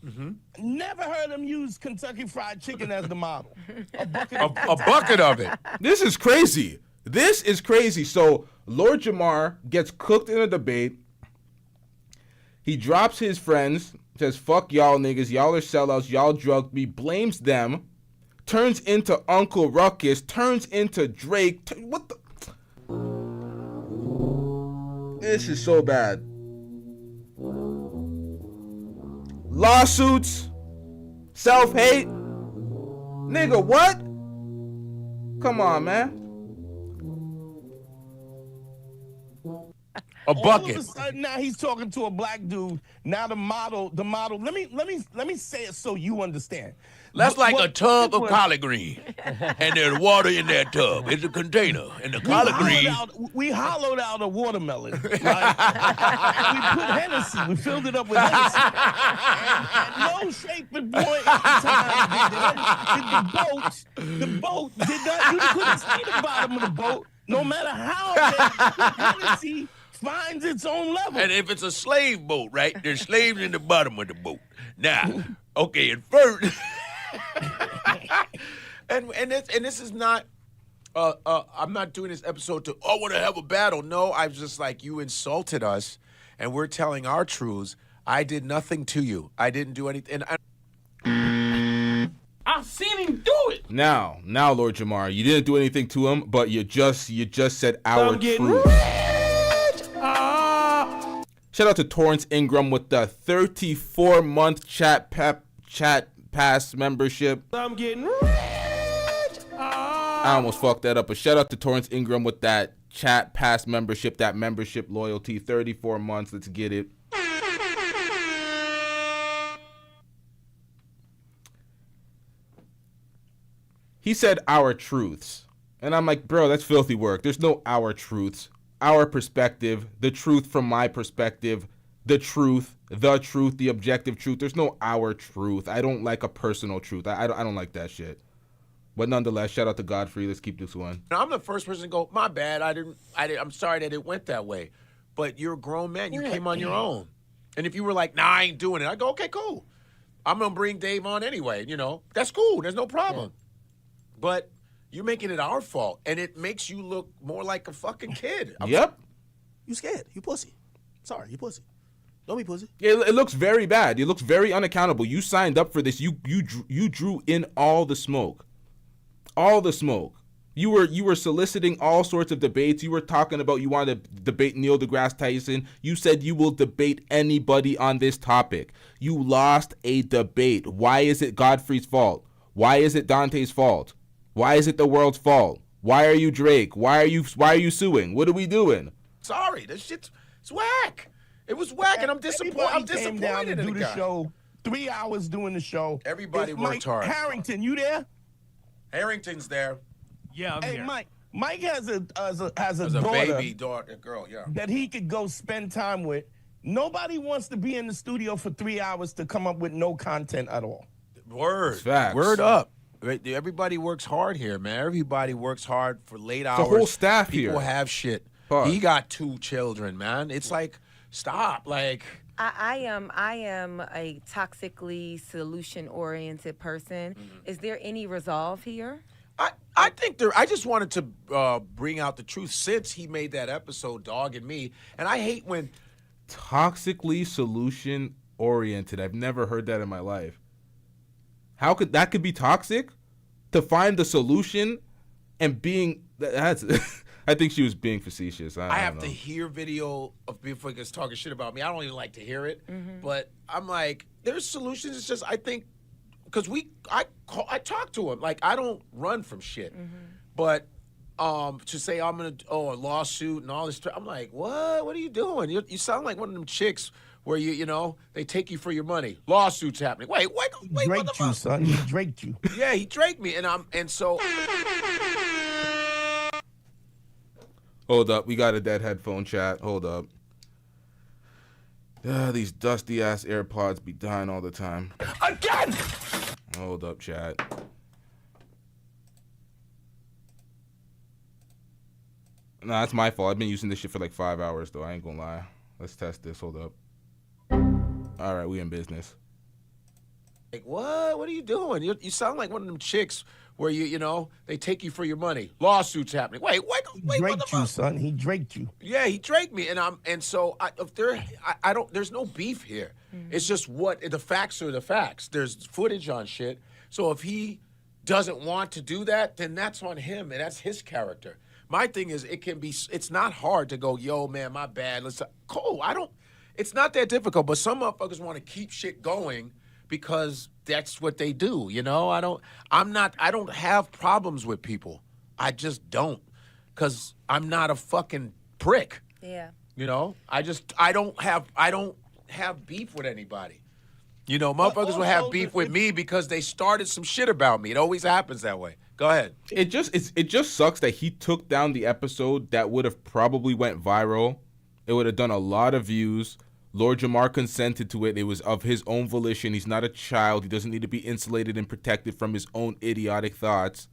Never heard him use Kentucky Fried Chicken as the model. A bucket of it. This is crazy. This is crazy. So Lord Jamar gets cooked in a debate. He drops his friends, says, fuck y'all niggas, y'all are sellouts, y'all drugged me, blames them, turns into Uncle Ruckus, turns into Drake. What the? This is so bad. Lawsuits, self-hate. Nigga, what? Come on, man. A bucket. All of a sudden, now he's talking to a black dude. Now the model. Let me say it so you understand. That's like a tub of collard green, and there's water in that tub. It's a container, and the collard green. We hollowed out a watermelon. Right? We put Hennessy. We filled it up with Hennessy. At no shape and point in time did the boat did not. You couldn't see the bottom of the boat, no matter how Hennessy finds its own level. And if it's a slave boat, right, there's slaves in the bottom of the boat. Now, okay, at first. and this is not. I'm not doing this episode to. I want to have a battle. No, I was just like, you insulted us, and we're telling our truths. I did nothing to you. I didn't do anything. I've seen him do it. Now, Lord Jamar, you didn't do anything to him, but you just said our truth. Shout out to Torrance Ingram with the 34-month chat pass membership. I'm getting rich. I almost fucked that up, but shout out to Torrance Ingram with that chat pass membership, that membership loyalty, 34 months. Let's get it. He said our truths. And I'm like, bro, that's filthy work. There's no our truths. Our perspective, the truth from my perspective, the truth, the objective truth. There's no our truth. I don't like a personal truth. I don't like that shit. But nonetheless, shout out to Godfrey. Let's keep this one. I'm the first person to go, my bad. I'm sorry that it went that way. But you're a grown man. You came on your own. And if you were like, nah, I ain't doing it, I'd go, okay, cool. I'm going to bring Dave on anyway. That's cool. There's no problem. Yeah. But you're making it our fault. And it makes you look more like a fucking kid. Yep. You scared. You pussy. Sorry, you pussy. Don't be pussy. Yeah, it looks very bad. It looks very unaccountable. You signed up for this. You drew in all the smoke. All the smoke. You were soliciting all sorts of debates. You were talking about you wanted to debate Neil deGrasse Tyson. You said you will debate anybody on this topic. You lost a debate. Why is it Godfrey's fault? Why is it Dante's fault? Why is it the world's fault? Why are you Drake? Why are you suing? What are we doing? Sorry, this shit's whack. It was whack, and I'm disappointed. I'm Came down to disappointed in do the the guy. show. 3 hours doing the show. Everybody It's worked Mike hard. Harrington, you there? Harrington's there. Yeah, I'm Hey, here. Mike. Mike has a As a daughter baby daughter, girl, yeah. that he could go spend time with. Nobody wants to be in the studio for 3 hours to come up with no content at all. Word. Facts. Word up. Right, everybody works hard here, man. Everybody works hard for late The hours. whole staff People here. have shit. Fuck. He got 2 children, man. It's like, stop. Like, I am a toxically solution-oriented person. Is there any resolve here? I think I just wanted to bring out the truth since he made that episode dogging me. And I hate when Toxically solution oriented. I've never heard that in my life. How could that be toxic? To find the solution and being that's I think she was being facetious. I have don't to know. hear video of people talking shit about me. I don't even like to hear it. But I'm like, there's solutions. It's just I think because I talk to him. Like, I don't run from shit. But to say I'm gonna a lawsuit and all this, I'm like, what are you doing? You sound like one of them chicks where you know they take you for your money. Lawsuits happening. Wait, Draked you, son. He draked you. yeah, he draked me, and so Hold up, we got a dead headphone chat. Hold up. These dusty ass AirPods be dying all the time. Again! Hold up, chat. No, that's my fault. I've been using this shit for like 5 hours though. I ain't gonna lie. Let's test this. Hold up. All right, we in business. like, what are you doing? You sound like one of them chicks where you know they take you for your money. Lawsuits happening. Wait, He draked you, son. He draked you. Yeah, he draked me, and so I don't. There's no beef here. It's just the facts are the facts. There's footage on shit. So if he doesn't want to do that, then that's on him, and that's his character. My thing is, it's not hard to go, yo, man, my bad. Cool. It's not that difficult, but some motherfuckers want to keep shit going because that's what they do. You know, I don't have problems with people. I just don't, because I'm not a fucking prick. Yeah. You know, I don't have beef with anybody. You know, motherfuckers will have beef with me because they started some shit about me. It always happens that way. Go ahead. It just sucks that he took down the episode that would have probably went viral. It would have done a lot of views. Lord Jamar consented to it. It was of his own volition. He's not a child. He doesn't need to be insulated and protected from his own idiotic thoughts.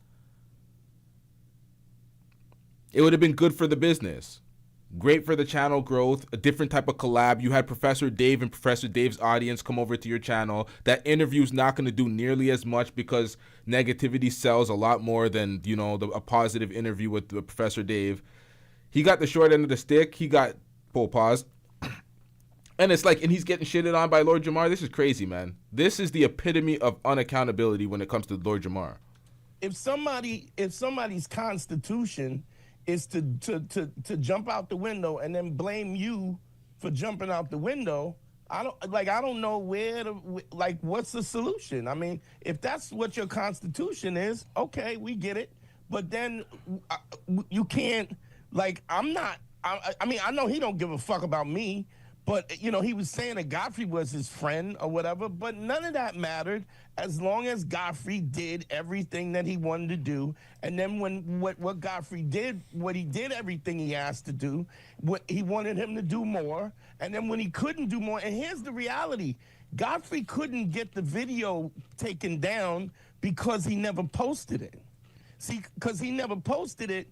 It would have been good for the business. Great for the channel growth, a different type of collab. You had Professor Dave and Professor Dave's audience come over to your channel. That interview's not going to do nearly as much because negativity sells a lot more than, you know, a positive interview with Professor Dave. He got the short end of the stick. He got, pause. And it's like, and he's getting shitted on by Lord Jamar. This is crazy, man. This is the epitome of unaccountability when it comes to Lord Jamar. If somebody's constitution is to jump out the window and then blame you for jumping out the window, I don't know what's the solution. I mean, if that's what your constitution is, okay, we get it. But then you can't, I mean, I know he don't give a fuck about me, but, you know, he was saying that Godfrey was his friend or whatever, but none of that mattered as long as Godfrey did everything that he wanted to do. And then when what Godfrey did, what he did everything he asked to do, he wanted him to do more. And then when he couldn't do more, and here's the reality, Godfrey couldn't get the video taken down because he never posted it. See, because he never posted it,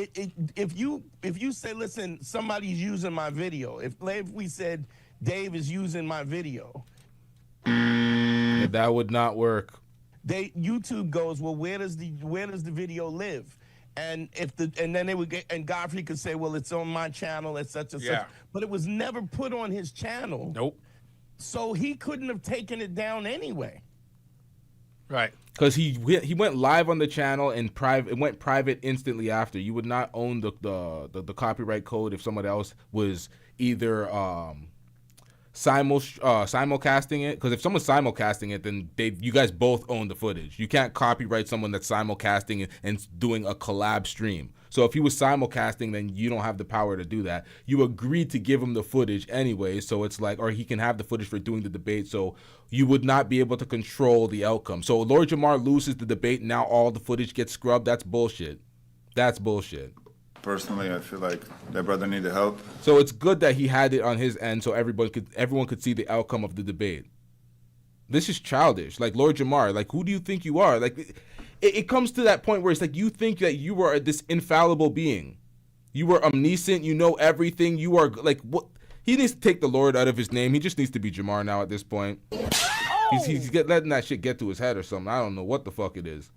if you say, listen, somebody's using my video, if we said Dave is using my video, that would not work. YouTube goes, well, where does the video live? And then they would get, and Godfrey could say, well, it's on my channel, it's such and such. But it was never put on his channel. Nope. So he couldn't have taken it down anyway. Right. Because he went live on the channel and it went private instantly after. You would not own the copyright code if someone else was either simulcasting it. Because if someone's simulcasting it, then you guys both own the footage. You can't copyright someone that's simulcasting it and doing a collab stream. So if he was simulcasting, then you don't have the power to do that. You agreed to give him the footage anyway, so it's like, or he can have the footage for doing the debate, so you would not be able to control the outcome. So Lord Jamar loses the debate, now all the footage gets scrubbed. That's bullshit. That's bullshit. Personally, I feel like that brother needed help. So it's good that he had it on his end so everyone could see the outcome of the debate. This is childish. Like, Lord Jamar, like, who do you think you are? Like, it comes to that point where it's like you think that you are this infallible being. You are omniscient. You know everything. You are like what? He needs to take the Lord out of his name. He just needs to be Jamar now at this point. He's letting that shit get to his head or something. I don't know what the fuck it is.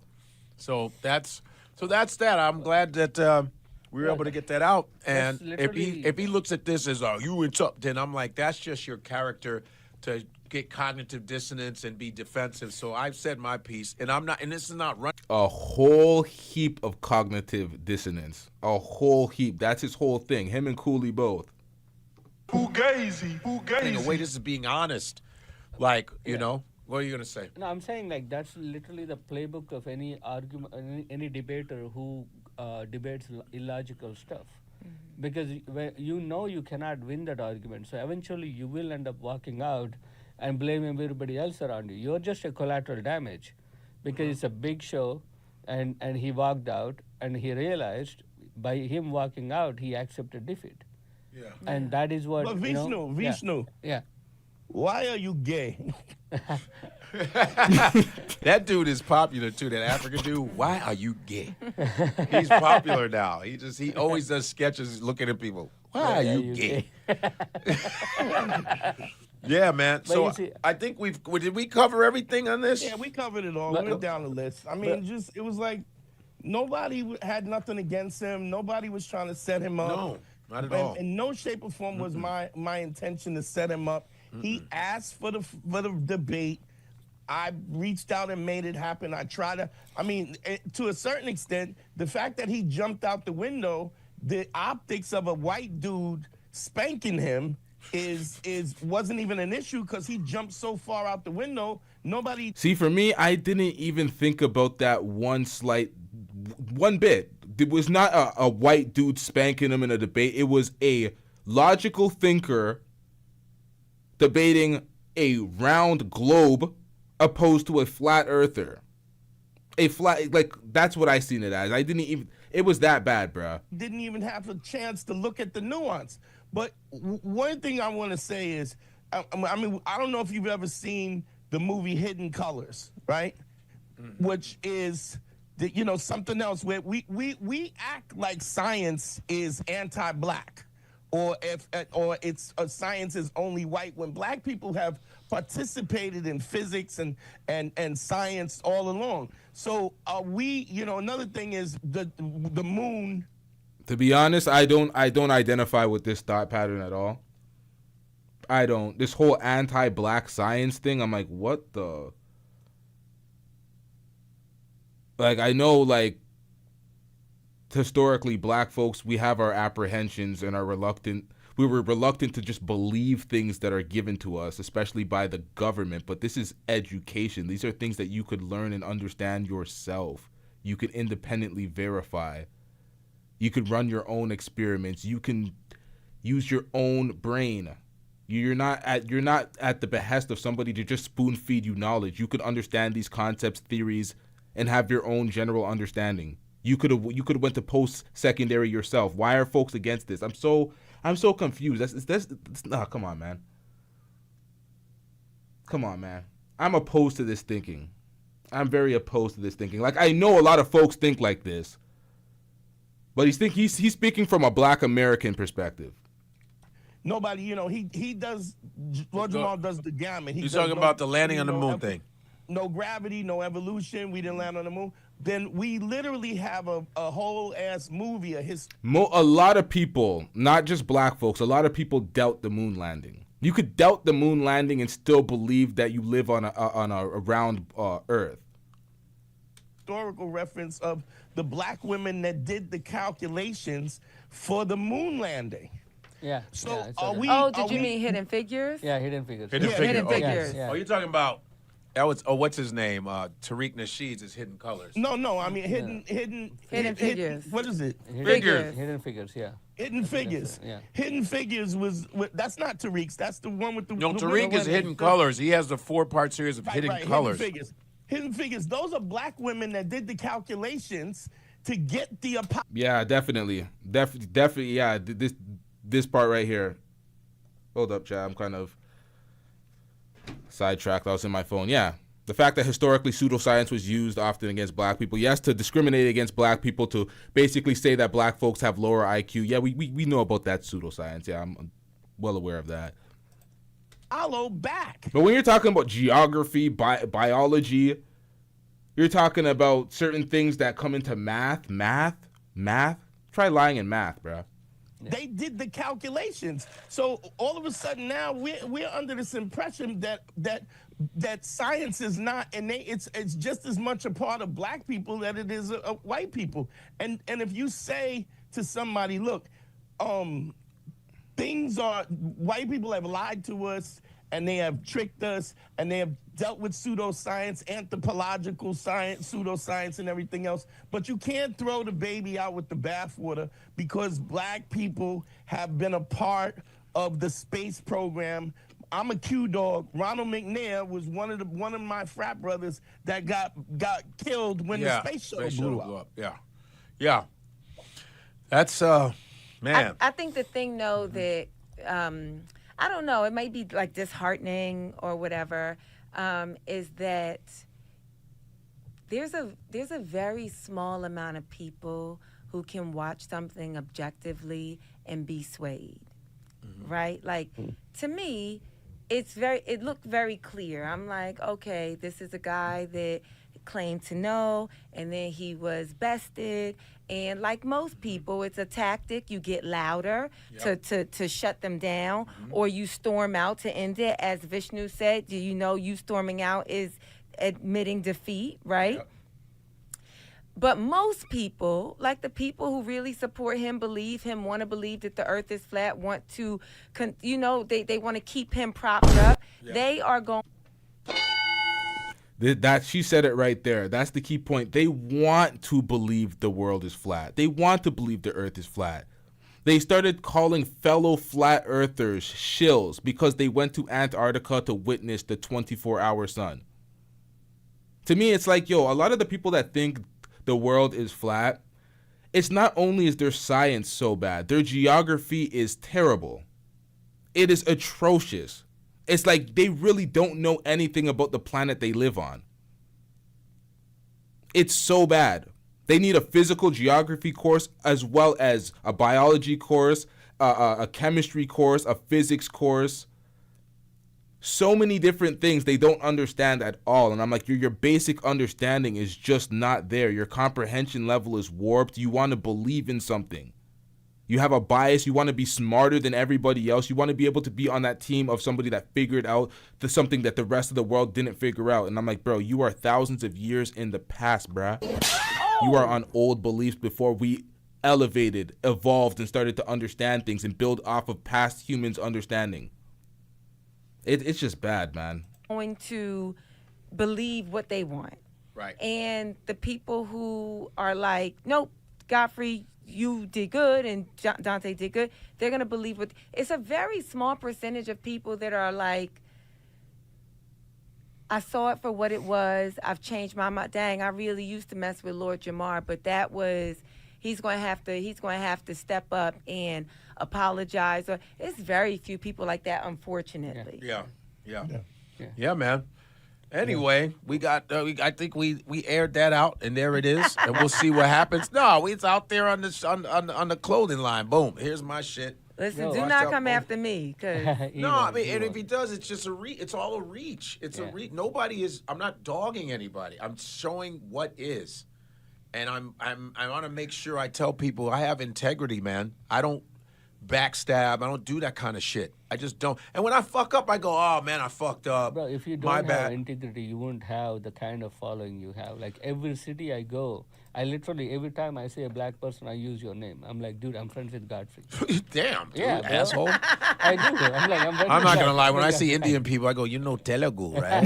So that's that. I'm glad that we were able to get that out. And if he looks at this as you in top, then I'm like, that's just your character to get cognitive dissonance and be defensive. So I've said my piece, and I'm not. And this is not running. A whole heap of cognitive dissonance. A whole heap. That's his whole thing. Him and Cooley both. Fugazi. In a way, this is being honest. Like, you know, what are you gonna say? No, I'm saying like that's literally the playbook of any argument, any debater who debates illogical stuff. Because you know you cannot win that argument, so eventually you will end up walking out and blaming everybody else around you. You're just a collateral damage, because it's a big show, and he walked out, and he realized by him walking out, he accepted defeat. Yeah. And that is what. But Vishnu, Yeah. Why are you gay? That dude is popular too. That African dude. Why are you gay? He's popular now. He always does sketches looking at people. Why are you gay? Yeah, man. But So you see- I think did we cover everything on this? Yeah, we covered it all. But- We went down the list. I mean, it was like nobody had nothing against him. Nobody was trying to set him up. No, not at all. In no shape or form was my intention to set him up. He asked for the debate. I reached out and made it happen. I tried to. I mean, to a certain extent, the fact that he jumped out the window, the optics of a white dude spanking him wasn't even an issue because he jumped so far out the window. Nobody. See, for me, I didn't even think about that one bit. It was not a white dude spanking him in a debate. It was a logical thinker debating a round globe opposed to a flat earther. That's what I seen it as. It was that bad, bruh. Didn't even have a chance to look at the nuance. But one thing I want to say is, I mean, I don't know if you've ever seen the movie Hidden Colors, right? Which is, something else where we act like science is anti-black, or it's science is only white, when black people have participated in physics and science all along. So another thing is the moon. To be honest, I don't identify with this thought pattern at all. I don't. This whole anti-black science thing, I'm like, what the? Like, I know, like, historically, black folks, we have our apprehensions and we were reluctant to just believe things that are given to us, especially by the government. But this is education. These are things that you could learn and understand yourself. You could independently verify. You could run your own experiments. You can use your own brain. You're not at the behest of somebody to just spoon feed you knowledge. You could understand these concepts, theories, and have your own general understanding. You could have went to post-secondary yourself. Why are folks against this? I'm so confused. Come on, man. Come on, man. I'm opposed to this thinking. I'm very opposed to this thinking. Like, I know a lot of folks think like this, but he's speaking from a black American perspective. Nobody, he does. Lord Jamal does the gamut. He's talking about the landing on the moon thing. No gravity, no evolution. We didn't land on the moon. then we literally have a whole ass movie, a lot of people, not just black folks, a lot of people doubt the moon landing. You could doubt the moon landing and still believe that you live on a round Earth. historical reference of the black women that did the calculations for the moon landing. Yeah. So yeah, are we? Oh, did are you we- mean Hidden Figures? Yeah, Hidden Figures. Hidden Yeah, Figures. Hidden Figures. Yeah. Oh, you're talking about that was what's his name? Tariq Nasheed's is Hidden Colors. No. I mean hidden Figures. What is it? Figures. Hidden Figures. Yeah. Hidden Figures. Yeah. Hidden Figures was that's not Tariq's. That's the one with the. No, the Tariq is Hidden Colors. He has the 4-part series of Hidden Colors. Hidden Figures. Those are black women that did the calculations to get the. Yeah, definitely. Yeah, this part right here. Hold up, chat. I'm kind of sidetracked. I was in my phone. Yeah. The fact that historically pseudoscience was used often against black people. Yes, to discriminate against black people, to basically say that black folks have lower IQ. Yeah, we know about that pseudoscience. Yeah, I'm well aware of that. Follow back. But when you're talking about geography, biology, you're talking about certain things that come into math. Try lying in math, bro. Yeah. They did the calculations. So all of a sudden now we're under this impression that science is not innate. It's just as much a part of black people that it is white people. And if you say to somebody, look, white people have lied to us and they have tricked us and they have dealt with pseudoscience, anthropological science, pseudoscience and everything else. But you can't throw the baby out with the bathwater because black people have been a part of the space program. I'm a Q dog. Ronald McNair was one of my frat brothers that got killed when the space shuttle blew up. Yeah. That's man. I think the thing though that I don't know, it may be like disheartening or whatever, is that there's a very small amount of people who can watch something objectively and be swayed, right? Like, to me, it looked very clear. I'm like, okay, this is a guy that claimed to know, and then he was bested. And like most people, it's a tactic. You get louder to shut them down, or you storm out to end it. As Vishnu said, do you know you storming out is admitting defeat, right? Yep. But most people, like the people who really support him, believe him, want to believe that the earth is flat, want to, they want to keep him propped up. Yeah. They are going. That she said it right there. That's the key point. They want to believe the world is flat. They want to believe the earth is flat. They started calling fellow flat earthers shills because they went to Antarctica to witness the 24-hour sun. To me, it's like, a lot of the people that think the world is flat, it's not only is their science so bad, their geography is terrible. It is atrocious. It's like they really don't know anything about the planet they live on. It's so bad. They need a physical geography course as well as a biology course, a chemistry course, a physics course. So many different things they don't understand at all. And I'm like, your basic understanding is just not there. Your comprehension level is warped. You want to believe in something. You have a bias. You want to be smarter than everybody else. You want to be able to be on that team of somebody that figured out something that the rest of the world didn't figure out. And I'm like, bro, you are thousands of years in the past, bruh. You are on old beliefs before we elevated, evolved, and started to understand things and build off of past humans' understanding. It's just bad, man. Going to believe what they want. Right. And the people who are like, nope, Godfrey, you did good, and Dante did good, they're going to believe what... It's a very small percentage of people that are like, I saw it for what it was. I've changed my mind. Dang, I really used to mess with Lord Jamar, but that was... He's going to have to step up and apologize. Or it's very few people like that, unfortunately. Yeah, man. Anyway, we got. I think we aired that out, and there it is, and we'll see what happens. No, it's out there on the clothing line. Boom. Here's my shit. Listen, do not come after me, cause no, I mean, and if he does, it's just it's all a reach. It's a reach. Nobody is. I'm not dogging anybody. I'm showing what is. and I want to make sure I tell people I have integrity, man. I don't backstab. I don't do that kind of shit. I just don't. And when I fuck up, I go, "Oh man, I fucked up." Bro, if you My don't have bad. integrity, you won't have the kind of following you have. Like every city I go, I literally every time I see a black person, I use your name. I'm like, dude, I'm friends with Godfrey. Damn, dude, Yeah, bro. asshole. I do. I'm like, I'm friends I'm with not gonna Godfrey. lie. When I Yeah. see Indian people, I go, "You know Telugu, right?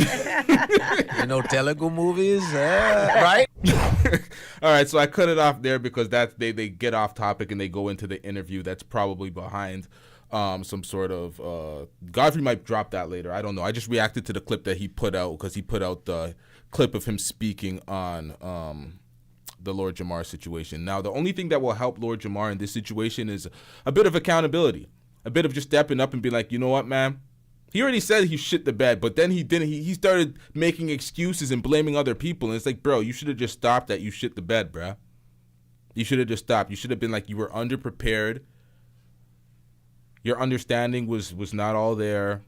You know Telugu movies, right?" All right, so I cut it off there because that's they get off topic and they go into the interview that's probably behind some sort of Godfrey might drop that later. I don't know. I just reacted to the clip that he put out because he put out the clip of him speaking on the Lord Jamar situation. Now, the only thing that will help Lord Jamar in this situation is a bit of accountability, a bit of just stepping up and being like, you know what, man? He already said he shit the bed, but then he didn't. He started making excuses and blaming other people. And it's like, bro, you should have just stopped that you shit the bed, bro. You should have just stopped. You should have been like, you were underprepared. Your understanding was not all there.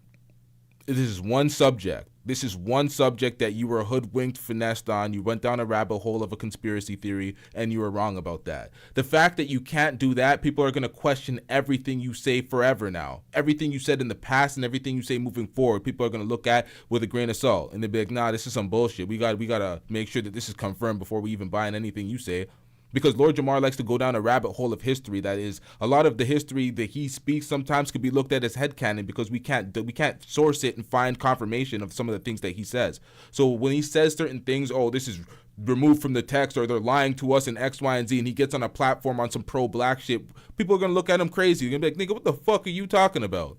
This is one subject. This is one subject that you were hoodwinked, finessed on. You went down a rabbit hole of a conspiracy theory, and you were wrong about that. The fact that you can't do that, people are going to question everything you say forever now. Everything you said in the past and everything you say moving forward, people are going to look at with a grain of salt. And they'll be like, nah, this is some bullshit. We got to make sure that this is confirmed before we even buy in anything you say. Because Lord Jamar likes to go down a rabbit hole of history. That is, a lot of the history that he speaks sometimes could be looked at as headcanon because we can't source it and find confirmation of some of the things that he says. So when he says certain things, oh, this is removed from the text, or they're lying to us in X, Y, and Z, and he gets on a platform on some pro-black shit, people are going to look at him crazy. They're going to be like, nigga, what the fuck are you talking about?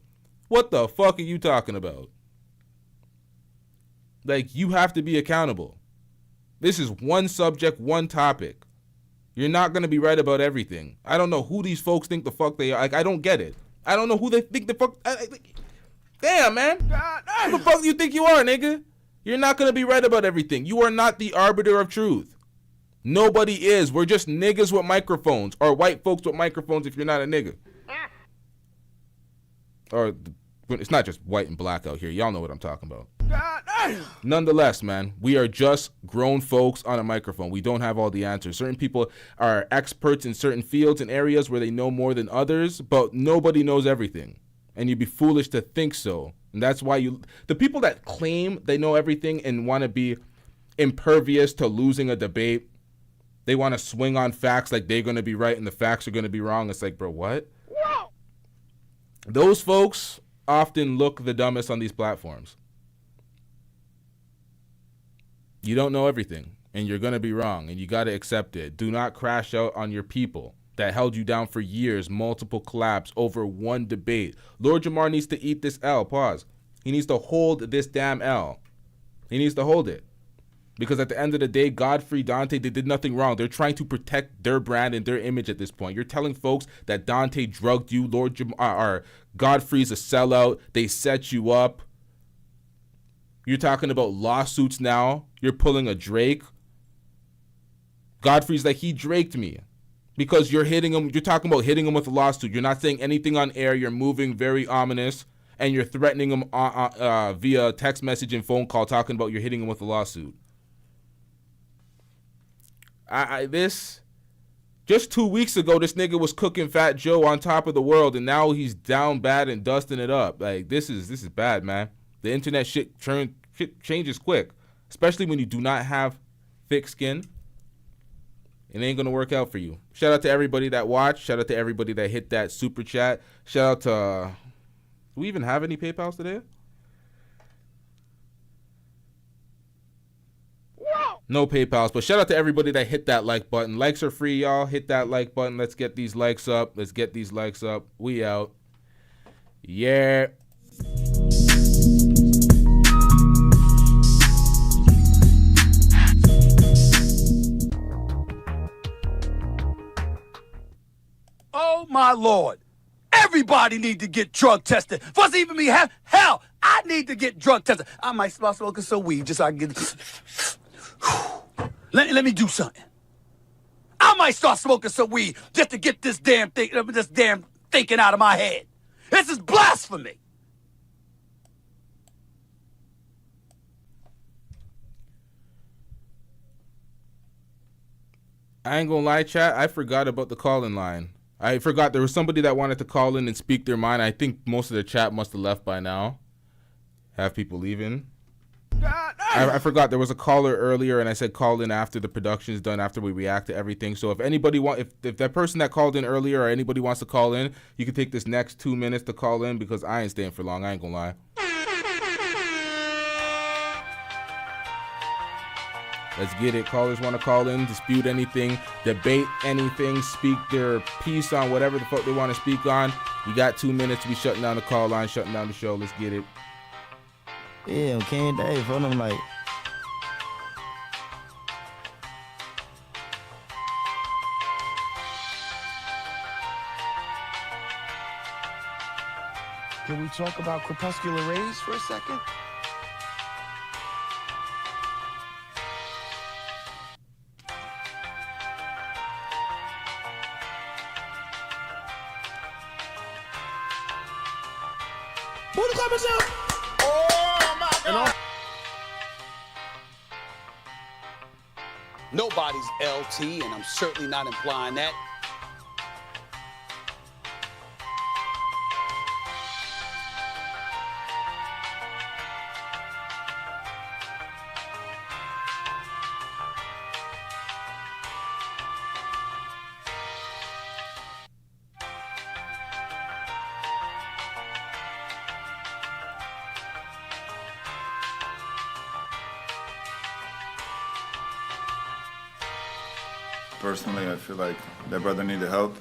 What the fuck are you talking about? Like, you have to be accountable. This is one subject, one topic. You're not going to be right about everything. I don't know who these folks think the fuck they are. Like, I don't get it. I don't know who they think the fuck. Damn, man. Who the fuck do you think you are, nigga? You're not going to be right about everything. You are not the arbiter of truth. Nobody is. We're just niggas with microphones, or white folks with microphones if you're not a nigga. Or it's not just white and black out here. Y'all know what I'm talking about. Nonetheless, man, we are just grown folks on a microphone. We don't have all the answers. Certain people are experts in certain fields and areas where they know more than others, but nobody knows everything. And you'd be foolish to think so. And that's why the people that claim they know everything and want to be impervious to losing a debate, they want to swing on facts like they're going to be right and the facts are going to be wrong. It's like, bro, what? Whoa. Those folks often look the dumbest on these platforms. You don't know everything, and you're going to be wrong, and you got to accept it. Do not crash out on your people that held you down for years, multiple collabs over one debate. Lord Jamar needs to eat this L. Pause. He needs to hold this damn L. He needs to hold it. Because at the end of the day, Godfrey, Dante, they did nothing wrong. They're trying to protect their brand and their image at this point. You're telling folks that Dante drugged you, Lord Jamar, or Godfrey's a sellout. They set you up. You're talking about lawsuits now. You're pulling a Drake. Godfrey's like, he Draked me. Because you're hitting him. You're talking about hitting him with a lawsuit. You're not saying anything on air. You're moving very ominous. And you're threatening him via text message and phone call, talking about you're hitting him with a lawsuit. This, just 2 weeks ago, this nigga was cooking Fat Joe on top of the world, and now he's down bad and dusting it up. Like, this is bad, man. The internet shit changes quick, especially when you do not have thick skin. It ain't gonna work out for you. Shout out to everybody that watched. Shout out to everybody that hit that super chat. Shout out to, do we even have any PayPals today? No PayPals, but shout out to everybody that hit that like button. Likes are free, y'all. Hit that like button. Let's get these likes up. Let's get these likes up. We out. Yeah. Oh, my Lord. Everybody need to get drug tested. First, even me, hell, I need to get drug tested. I might start smoking some weed just so I can get... Let me do something. I might start smoking some weed just to get this damn thinking out of my head. This is blasphemy. I ain't gonna lie, chat. I forgot about the call-in line. I forgot there was somebody that wanted to call in and speak their mind. I think most of the chat must have left by now. Have people leaving? I forgot there was a caller earlier, and I said call in after the production is done, after we react to everything. So if anybody if that person that called in earlier or anybody wants to call in, you can take this next 2 minutes to call in because I ain't staying for long. I ain't gonna lie. Let's get it. Callers want to call in, dispute anything, debate anything, speak their piece on whatever the fuck they want to speak on. You got 2 minutes to be shutting down the call line, shutting down the show. Let's get it. Yeah, King Dave, for them like. Can we talk about crepuscular rays for a second? Who the clappers up? Oh my God! Nobody's LT, and I'm certainly not implying that. Personally, I feel like that brother needed help.